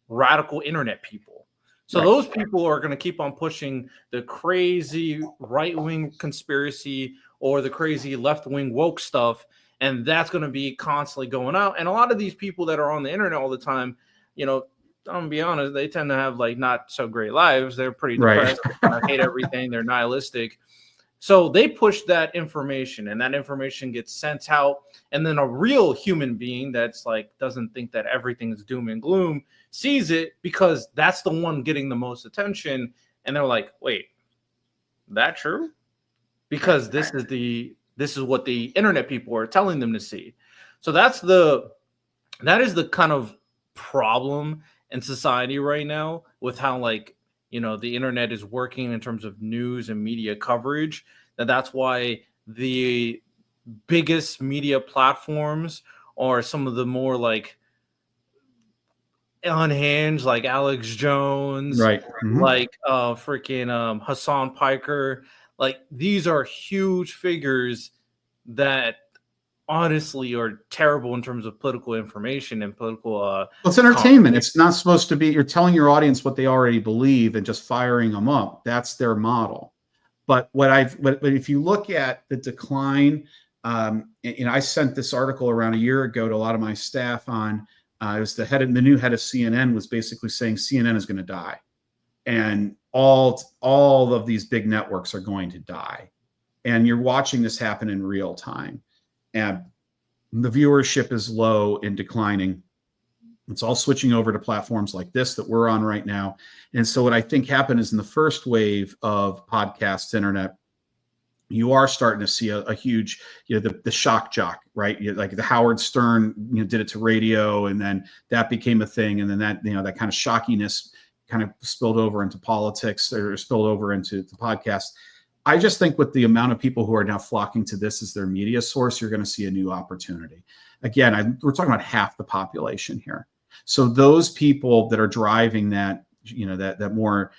radical internet people. So those people are going to keep on pushing the crazy right-wing conspiracy or the crazy left-wing woke stuff. And that's going to be constantly going out. And a lot of these people that are on the internet all the time, I'm going to be honest, they tend to have like not so great lives. They're pretty depressed. They hate everything. They're nihilistic. So they push that information, and that information gets sent out. And then a real human being that's like doesn't think that everything is doom and gloom sees it because that's the one getting the most attention. And they're like, wait, that true? Because this is what the internet people are telling them to see. So that is the kind of problem in society right now with how the internet is working in terms of news and media coverage. That's why the biggest media platforms are some of the more like unhinged, like Alex Jones, like freaking Hassan Piker. Like these are huge figures that honestly are terrible in terms of political information and political it's entertainment. It's not supposed to be you're telling your audience what they already believe and just firing them up. That's their model. But but if you look at the decline, I sent this article around a year ago to a lot of my staff on it was the new head of CNN was basically saying CNN is going to die, and all of these big networks are going to die. And you're watching this happen in real time. And the viewership is low and declining. It's all switching over to platforms like this that we're on right now. And so what I think happened is in the first wave of podcasts, internet, you are starting to see a huge, the shock jock, right? Like the Howard Stern, did it to radio, and then that became a thing. And then that, that kind of shockiness kind of spilled over into politics or spilled over into the podcast. I just think with the amount of people who are now flocking to this as their media source, you're going to see a new opportunity. Again, we're talking about half the population here. So those people that are driving that, that more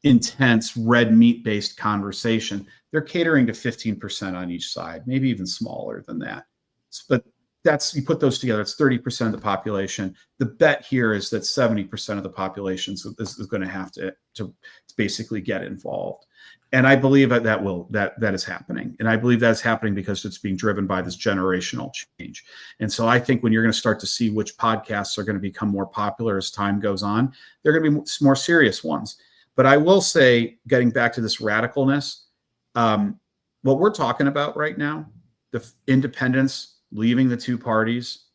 intense red meat based conversation. They're catering to 15% on each side, maybe even smaller than that. But you put those together, it's 30% of the population. The bet here is that 70% of the population is going to have to basically get involved. And I believe that is happening. And I believe that's happening because it's being driven by this generational change. And so I think when you're going to start to see which podcasts are going to become more popular as time goes on, they're going to be more serious ones. But I will say, getting back to this radicalness, what we're talking about right now, the independents leaving the two parties,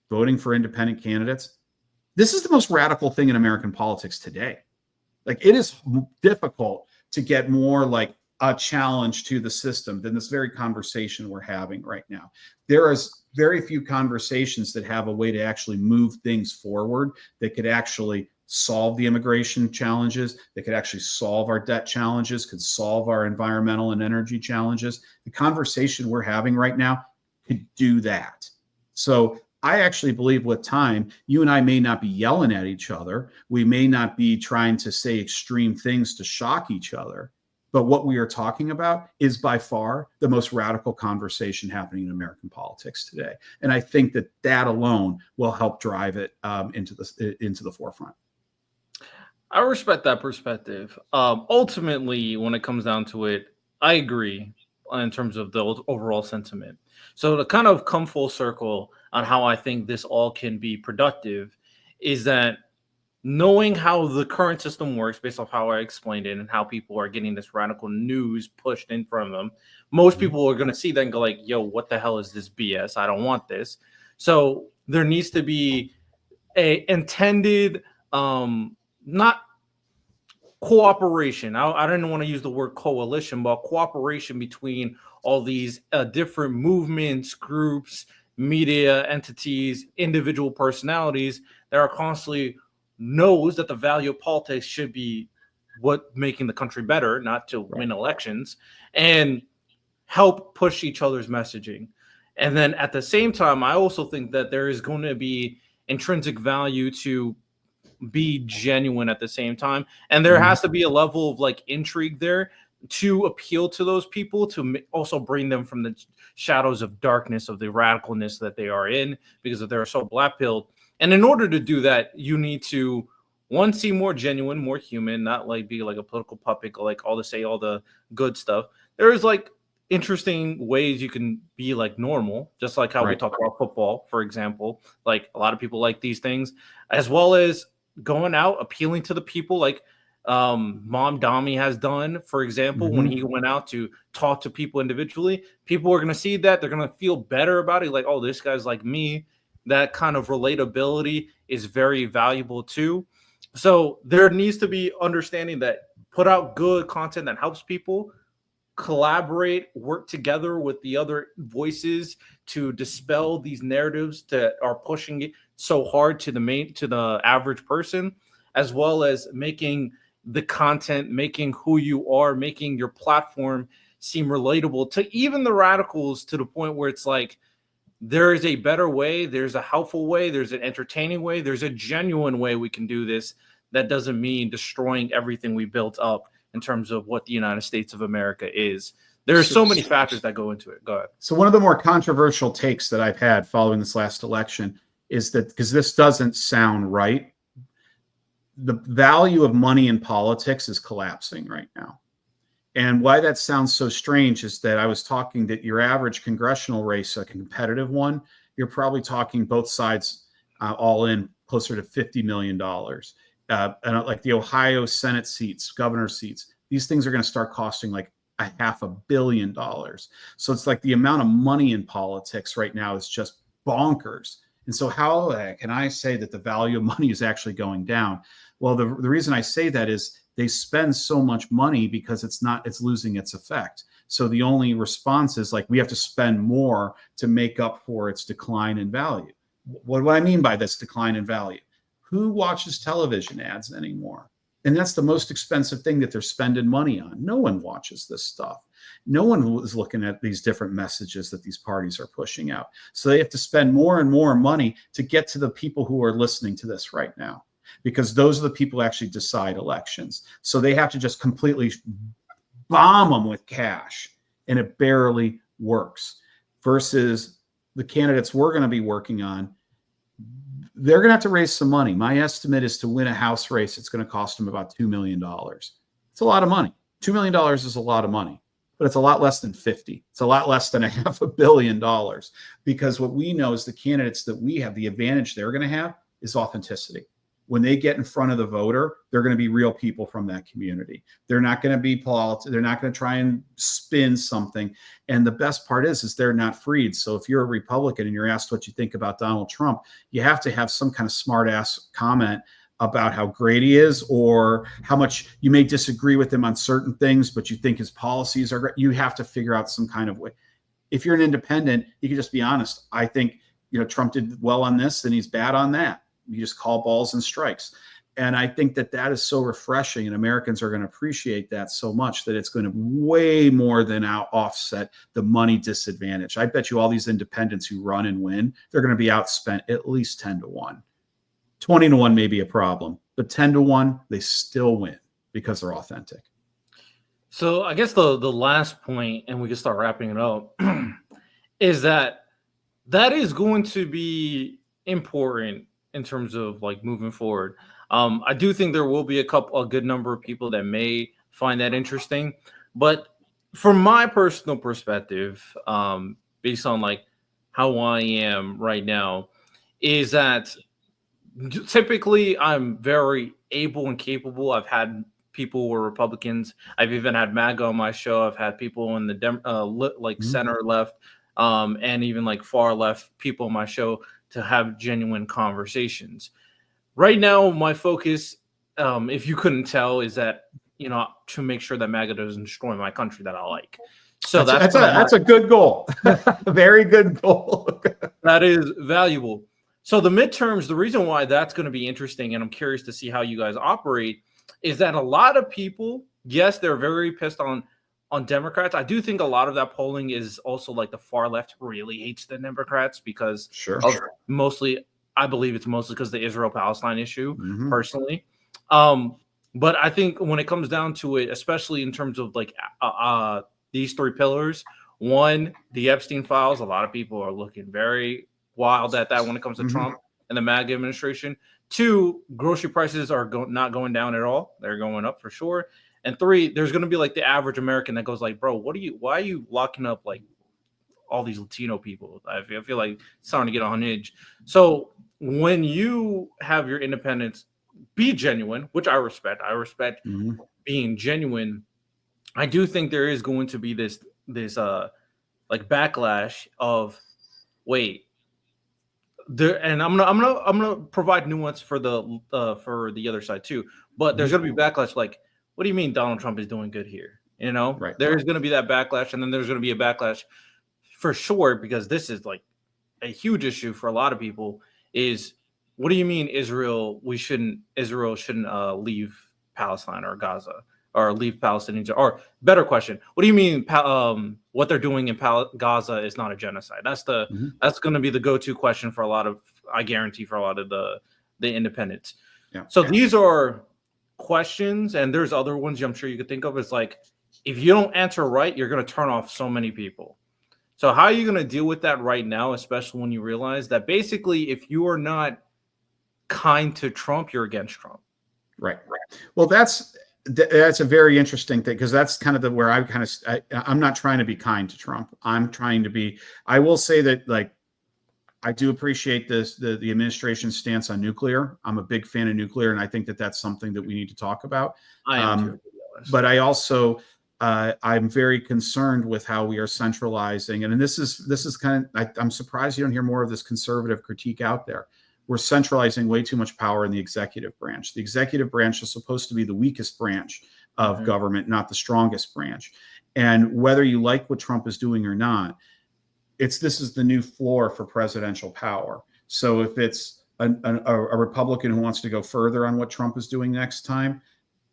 voting for independent candidates, this is the most radical thing in American politics today. Like, it is difficult to get more like a challenge to the system than this very conversation we're having right now. There is very few conversations that have a way to actually move things forward that could actually solve the immigration challenges, that could actually solve our debt challenges, could solve our environmental and energy challenges. The conversation we're having right now could do that. So I actually believe with time, you and I may not be yelling at each other. We may not be trying to say extreme things to shock each other. But what we are talking about is by far the most radical conversation happening in American politics today. And I think that alone will help drive it into the forefront. I respect that perspective. Ultimately, when it comes down to it, I agree in terms of the overall sentiment. So to kind of come full circle on how I think this all can be productive is that knowing how the current system works based off how I explained it and how people are getting this radical news pushed in front of them, most people are going to see that and go like, yo, what the hell is this BS? I don't want this. So there needs to be a intended not cooperation. I didn't want to use the word coalition, but cooperation between all these different movements, groups, media entities, individual personalities that are constantly knows that the value of politics should be what making the country better, not to win elections, and help push each other's messaging. And then at the same time, I also think that there is going to be intrinsic value to be genuine at the same time, and there has to be a level of like intrigue there to appeal to those people, to also bring them from the shadows of darkness of the radicalness that they are in, because they're so black-pilled. And in order to do that, you need to one, seem more genuine, more human, not like be like a political puppet, like all the good stuff. There is like interesting ways you can be like normal, just like how we talk about football, for example. Like a lot of people like these things, as well as going out appealing to the people, like Mom Dami has done, for example, when he went out to talk to people individually. People are going to see that, they're going to feel better about it, like, oh, this guy's like me. That kind of relatability is very valuable too. So there needs to be understanding that put out good content that helps people, collaborate, work together with the other voices to dispel these narratives that are pushing it so hard to the average person, as well as making the content, making who you are, making your platform seem relatable to even the radicals, to the point where it's like, there is a better way, there's a helpful way, there's an entertaining way, there's a genuine way we can do this. That doesn't mean destroying everything we built up in terms of what the United States of America is. There are so many factors that go into it. Go ahead. So one of the more controversial takes that I've had following this last election is that, because this doesn't sound right, the value of money in politics is collapsing right now. And why that sounds so strange is that I was talking that your average congressional race, a competitive one, you're probably talking both sides all in closer to $50 million. And like the Ohio Senate seats, governor seats, these things are going to start costing like $500 million. So it's like the amount of money in politics right now is just bonkers. And so how can I say that the value of money is actually going down? Well, the reason I say that is they spend so much money because it's losing its effect. So the only response is like, we have to spend more to make up for its decline in value. What do I mean by this decline in value? Who watches television ads anymore? And that's the most expensive thing that they're spending money on. No one watches this stuff. No one is looking at these different messages that these parties are pushing out. So they have to spend more and more money to get to the people who are listening to this right now. because those are the people who actually decide elections. So they have to just completely bomb them with cash, and it barely works. Versus the candidates we're going to be working on, they're going to have to raise some money. My estimate is to win a House race, it's going to cost them about $2 million. It's a lot of money. $2 million is a lot of money, but it's a lot less than 50. It's a lot less than $500 million, because what we know is the candidates that we have, the advantage they're going to have is authenticity. When they get in front of the voter, they're going to be real people from that community. They're not going to be politics. They're not going to try and spin something. And the best part is they're not freed. So if you're a Republican and you're asked what you think about Donald Trump, you have to have some kind of smart ass comment about how great he is, or how much you may disagree with him on certain things, but you think his policies are great. You have to figure out some kind of way. If you're an independent, you can just be honest. I think, Trump did well on this and he's bad on that. You just call balls and strikes. And I think that is so refreshing, and Americans are going to appreciate that so much that it's going to way more than offset the money disadvantage. I bet you all these independents who run and win, they're going to be outspent at least 10-1. 20-1 may be a problem, but 10-1, they still win because they're authentic. So I guess the last point, and we can start wrapping it up, is that is going to be important in terms of like moving forward. I do think there will be a good number of people that may find that interesting, but from my personal perspective, based on like how I am right now, is that typically I'm very able and capable. I've had people who are Republicans. I've even had MAGA on my show. I've had people in the center left, and even like far left people on my show to have genuine conversations. Right now, my focus, if you couldn't tell, is that, to make sure that MAGA doesn't destroy my country that I like. So that's a good goal. A very good goal. That is valuable. So the midterms, the reason why that's going to be interesting, and I'm curious to see how you guys operate, is that a lot of people, yes, they're very pissed on Democrats. I do think a lot of that polling is also like the far left really hates the Democrats because I believe it's mostly because of the Israel-Palestine issue, personally. But I think when it comes down to it, especially in terms of like these three pillars, one, the Epstein files, a lot of people are looking very wild at that when it comes to Trump and the MAGA administration. Two, grocery prices are not going down at all. They're going up for sure. And three, there's going to be like the average American that goes like, bro, why are you locking up like all these Latino people? I feel like it's starting to get on edge. So when you have your independence, be genuine, which I respect. I respect being genuine. I do think there is going to be this like backlash of and I'm gonna provide nuance for the other side too. But there's gonna be backlash like, what do you mean Donald Trump is doing good here? Right. There's going to be that backlash, and then there's going to be a backlash for sure, because this is like a huge issue for a lot of people. Is, what do you mean Israel shouldn't leave Palestine or Gaza, or leave Palestinians? Or better question, what do you mean what they're doing in Gaza is not a genocide? That's going to be the go-to question for a lot of, I guarantee, for a lot of the independents. Yeah. So these are questions, and there's other ones I'm sure you could think of. It's like, if you don't answer right, you're going to turn off so many people. So how are you going to deal with that right now, especially when you realize that basically if you are not kind to Trump, you're against Trump? Right. Well, that's a very interesting thing, because that's kind of where I'm not trying to be kind to Trump. I'm trying to be, I will say that, like, I do appreciate the administration's stance on nuclear. I'm a big fan of nuclear, and I think that that's something that we need to talk about. I am too, but I also I'm very concerned with how we are centralizing, and this is kind of, I'm surprised you don't hear more of this conservative critique out there. We're centralizing way too much power in the executive branch. The executive branch is supposed to be the weakest branch of government, not the strongest branch. And whether you like what Trump is doing or not, this is the new floor for presidential power. So if it's a Republican who wants to go further on what Trump is doing next time,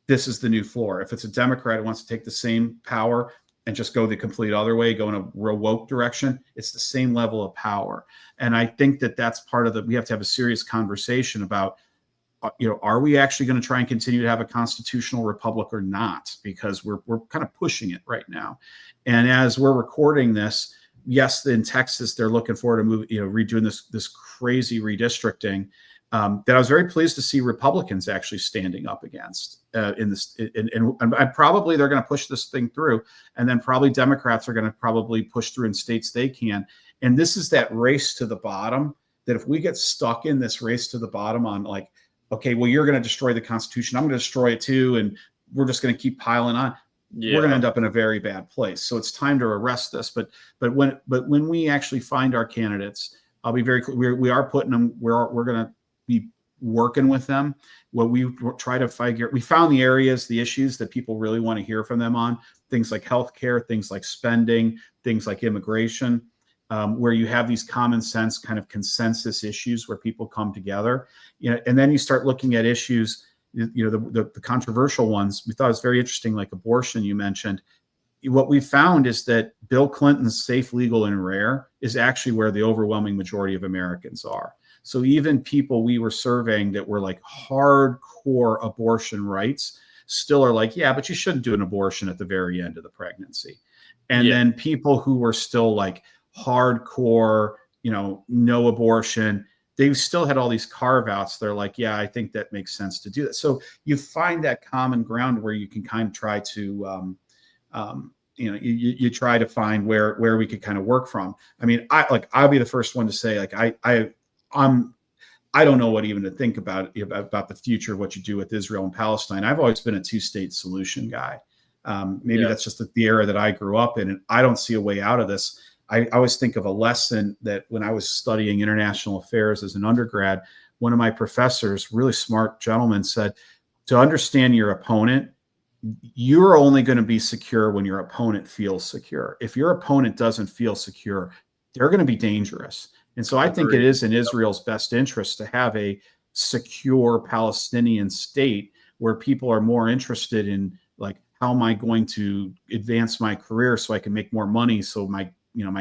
this is the new floor. If it's a Democrat who wants to take the same power and just go the complete other way, go in a real woke direction, it's the same level of power. And I think that that's part of we have to have a serious conversation about are we actually going to try and continue to have a constitutional republic or not? Because we're kind of pushing it right now. And as we're recording this, yes, in Texas, they're looking forward to redoing this crazy redistricting that I was very pleased to see Republicans actually standing up against in this. And probably they're going to push this thing through, and then probably Democrats are going to probably push through in states they can. And this is that race to the bottom, that if we get stuck in this race to the bottom on like, okay, well, you're going to destroy the Constitution, I'm going to destroy it too, and we're just going to keep piling on. We're going to end up in a very bad place. So it's time to arrest this. But when we actually find our candidates, I'll be very clear. We are putting them. We're going to be working with them. What we try to figure, we found the areas, the issues that people really want to hear from them on, things like healthcare, things like spending, things like immigration. Where you have these common sense kind of consensus issues where people come together, and then you start looking at issues, the controversial ones. We thought it was very interesting, like abortion you mentioned. What we found is that Bill Clinton's safe, legal, and rare is actually where the overwhelming majority of Americans are. So even people we were surveying that were like hardcore abortion rights still are like, yeah, but you shouldn't do an abortion at the very end of the pregnancy. And then people who were still like hardcore, no abortion, they still had all these carve outs. They're like, yeah, I think that makes sense to do that. So you find that common ground where you can kind of try to, you try to find where we could kind of work from. I mean, I'll be the first one to say, like, I don't know what even to think about the future of what you do with Israel and Palestine. I've always been a two-state solution guy. Maybe that's just the era that I grew up in, and I don't see a way out of this. I always think of a lesson that when I was studying international affairs as an undergrad, one of my professors, really smart gentleman, said, to understand your opponent, you're only going to be secure when your opponent feels secure. If your opponent doesn't feel secure, they're going to be dangerous. And so I think it is in Israel's best interest to have a secure Palestinian state where people are more interested in, like, how am I going to advance my career so I can make more money so my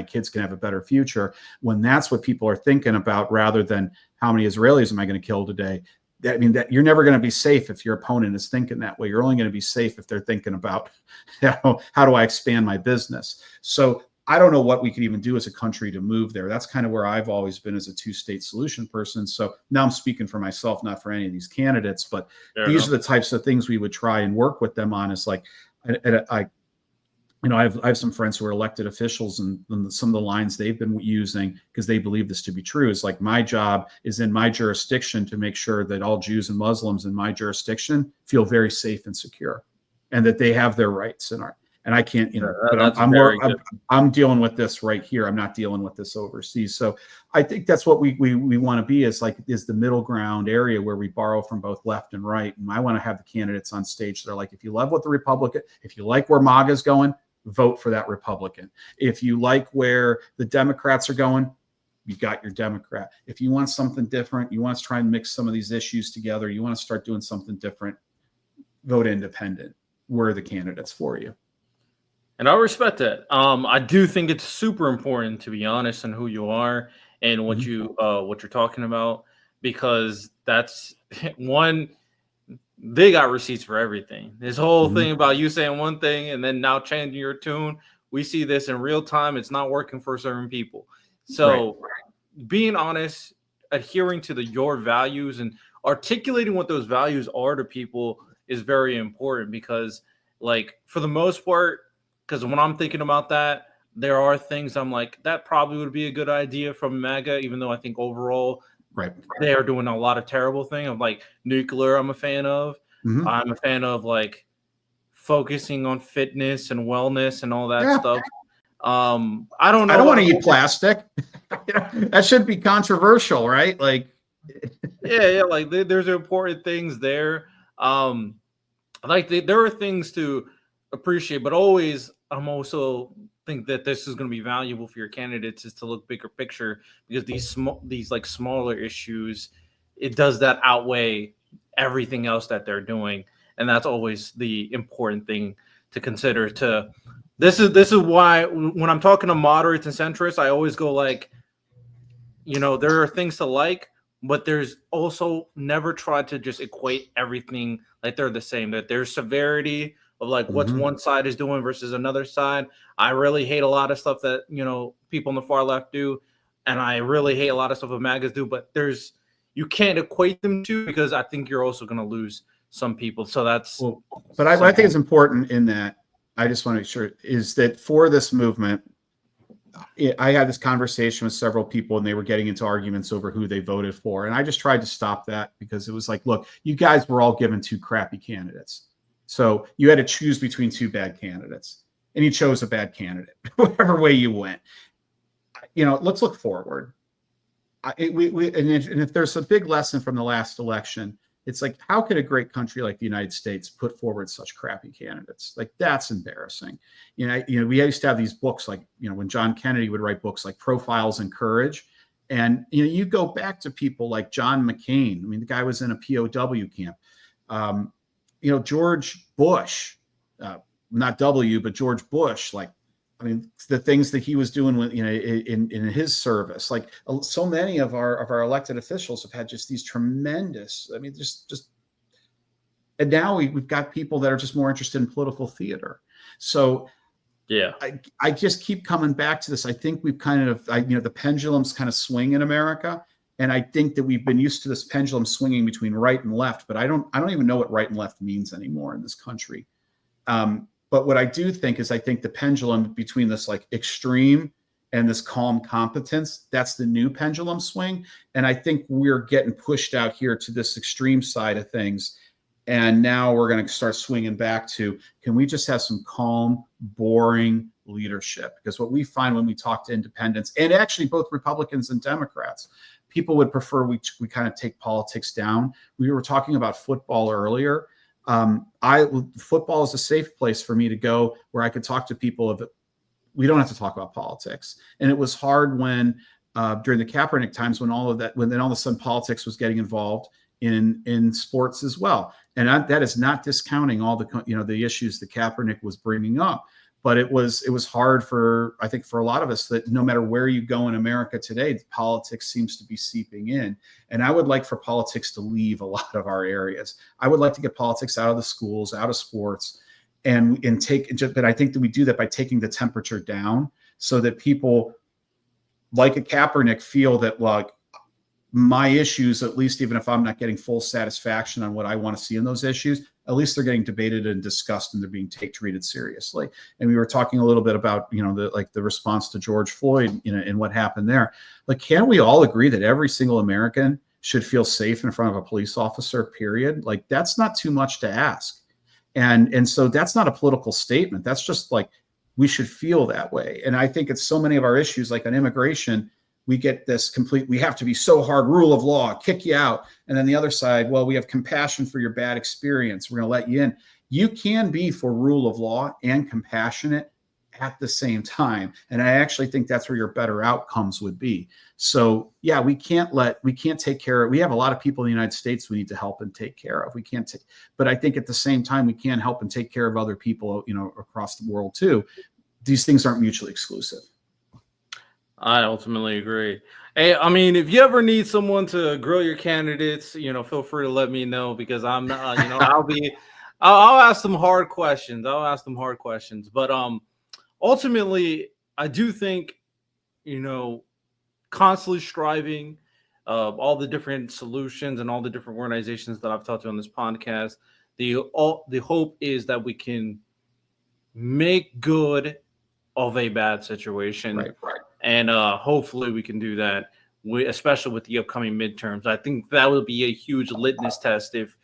kids can have a better future, when that's what people are thinking about rather than how many Israelis am I going to kill today. I mean, that you're never going to be safe if your opponent is thinking that way. You're only going to be safe if they're thinking about, how do I expand my business? So I don't know what we could even do as a country to move there. That's kind of where I've always been as a two-state solution person. So now I'm speaking for myself, not for any of these candidates, but these are the types of things we would try and work with them on. Is like, I have some friends who are elected officials, and some of the lines they've been using, because they believe this to be true, is like, my job is in my jurisdiction to make sure that all Jews and Muslims in my jurisdiction feel very safe and secure, and that they have their rights. And I can't, but I'm dealing with this right here. I'm not dealing with this overseas. So I think that's what we want to be, is the middle ground area where we borrow from both left and right. And I want to have the candidates on stage that are like, if you love what the Republican, if you like where MAGA is going, vote for that Republican. If you like where the Democrats are going, you got your Democrat. If you want something different, you want to try and mix some of these issues together, you want to start doing something different, vote independent. We're the candidates for you. And I respect that. I do think it's super important to be honest in who you are and what you're talking about, because that's one. They got receipts for everything. This whole thing about you saying one thing and then now changing your tune, we see this in real time. It's not working for certain people. So being honest, adhering to your values and articulating what those values are to people is very important, because, like, for the most part, because when I'm thinking about that, there are things I'm like, that probably would be a good idea from MAGA, even though I think overall they are doing a lot of terrible things. Of like nuclear, I'm a fan of. I'm a fan of like focusing on fitness and wellness and all that stuff. I don't know. I don't want to eat plastic. That should be controversial, right? Like, like there's important things there. There are things to appreciate, but always I'm also think that this is going to be valuable for your candidates is to look bigger picture, because these like smaller issues, it does that outweigh everything else that they're doing, and that's always the important thing to consider. This is why when I'm talking to moderates and centrists, I always go like, there are things to like, but there's also never tried to just equate everything like they're the same. That there's severity of like what's one side is doing versus another side. I really hate a lot of stuff that people on the far left do, and I really hate a lot of stuff that MAGAs do. But you can't equate them to, because I think you're also going to lose some people. So that's but I think it's important in that I just want to make sure is that for this movement, I had this conversation with several people and they were getting into arguments over who they voted for. And I just tried to stop that because it was like, look, you guys were all given two crappy candidates. So you had to choose between two bad candidates and you chose a bad candidate, whatever way you went. Let's look forward. And if there's a big lesson from the last election, it's like, how could a great country like the United States put forward such crappy candidates? Like, that's embarrassing. We used to have these books, like, when John Kennedy would write books like Profiles in Courage. And, you go back to people like John McCain. I mean, the guy was in a POW camp. George Bush, not W, but George Bush, like, I mean, the things that he was doing with, in his service, like so many of our elected officials have had just these tremendous, I mean, just, and now we've got people that are just more interested in political theater. So yeah, I just keep coming back to this. I think we've the pendulum's kind of swing in America. And I think that we've been used to this pendulum swinging between right and left, but I don't even know what right and left means anymore in this country. But what I do think is I think the pendulum between this like extreme and this calm competence, that's the new pendulum swing. And I think we're getting pushed out here to this extreme side of things. And now we're going to start swinging back to, can we just have some calm, boring leadership? Because what we find when we talk to independents, and actually both Republicans and Democrats, people would prefer we kind of take politics down. We were talking about football earlier. Football is a safe place for me to go where I could talk to people we don't have to talk about politics. And it was hard when during the Kaepernick times when then all of a sudden politics was getting involved in sports as well. And that is not discounting all the issues that Kaepernick was bringing up. But it was hard I think for a lot of us that no matter where you go in America today, politics seems to be seeping in. And I would like for politics to leave a lot of our areas. I would like to get politics out of the schools, out of sports, but I think that we do that by taking the temperature down so that people like a Kaepernick feel that, like, my issues, at least even if I'm not getting full satisfaction on what I want to see in those issues, at least they're getting debated and discussed and they're being treated seriously. And we were talking a little bit about, the response to George Floyd, and what happened there. Like, can't we all agree that every single American should feel safe in front of a police officer, period? Like, that's not too much to ask. And so that's not a political statement. That's just like, we should feel that way. And I think it's so many of our issues, like on immigration, we get this we have to be so hard, rule of law, kick you out. And then the other side, well, we have compassion for your bad experience. We're going to let you in. You can be for rule of law and compassionate at the same time. And I actually think that's where your better outcomes would be. So yeah, we can't take care of, we have a lot of people in the United States we need to help and take care of. But I think at the same time, we can help and take care of other people, across the world too. These things aren't mutually exclusive. I ultimately agree. Hey, I mean, if you ever need someone to grill your candidates, feel free to let me know, because I'm not, I'll ask them hard questions. But ultimately, I do think, constantly striving, all the different solutions and all the different organizations that I've talked to on this podcast, the hope is that we can make good of a bad situation. Right. And hopefully we can do that, especially with the upcoming midterms. I think that will be a huge litmus test if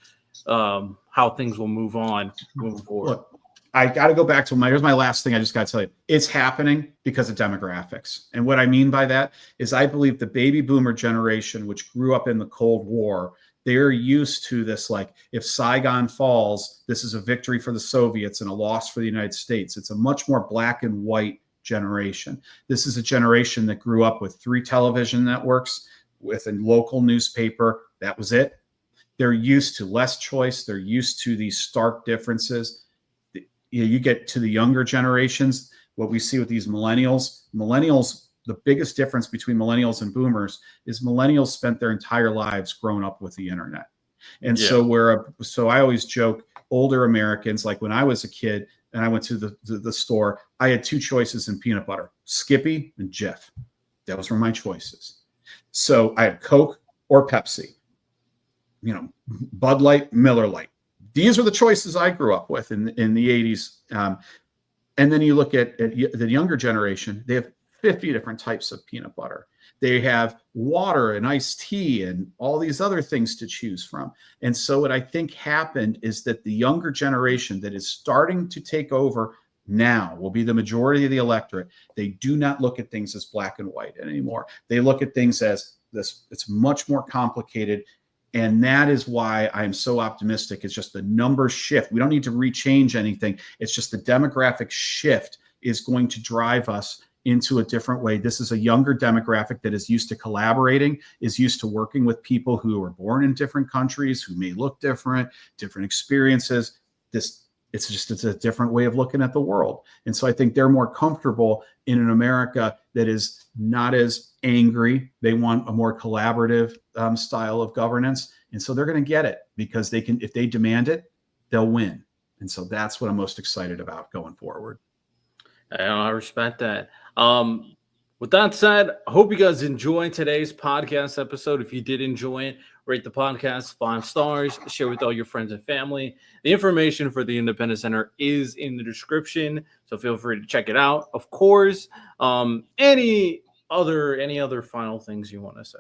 how things will move on moving forward. Look, I got to go back to here's my last thing. I just got to tell you, it's happening because of demographics. And what I mean by that is I believe the baby boomer generation, which grew up in the Cold War, they're used to this, like, if Saigon falls, this is a victory for the Soviets and a loss for the United States. It's a much more black and white generation. This is a generation that grew up with 3 television networks, with a local newspaper. That was it. They're used to less choice. They're used to these stark differences. You get to the younger generations, what we see with these millennials, the biggest difference between millennials and boomers is millennials spent their entire lives growing up with the internet. And so I always joke, older Americans, like when I was a kid and I went to the store, I had two choices in peanut butter, Skippy and Jif. Those were my choices. So I had Coke or Pepsi, Bud Light, Miller Lite. These were the choices I grew up with in the 80s. And then you look at the younger generation, they have 50 different types of peanut butter. They have water and iced tea and all these other things to choose from. And so what I think happened is that the younger generation that is starting to take over now will be the majority of the electorate. They do not look at things as black and white anymore. They look at things as this. It's much more complicated. And that is why I'm so optimistic. It's just the numbers shift. We don't need to rechange anything. It's just the demographic shift is going to drive us into a different way. This is a younger demographic that is used to collaborating, is used to working with people who are born in different countries, who may look different experiences. It's a different way of looking at the world. And so I think they're more comfortable in an America that is not as angry. They want a more collaborative style of governance. And so they're going to get it because they can, if they demand it, they'll win. And so that's what I'm most excited about going forward. I respect that. With that said, I hope you guys enjoyed today's podcast episode. If you did enjoy it, rate the podcast 5 stars, share with all your friends and family. The information for the Independence Center is in the description, so feel free to check it out. Of course, any other final things you want to say?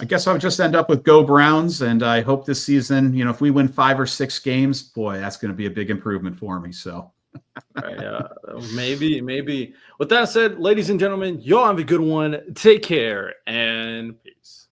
I guess I would just end up with Go Browns, and I hope this season, if we win 5 or 6 games, boy, that's going to be a big improvement for me. So. Right, maybe. With that said, ladies and gentlemen, y'all have a good one. Take care and peace.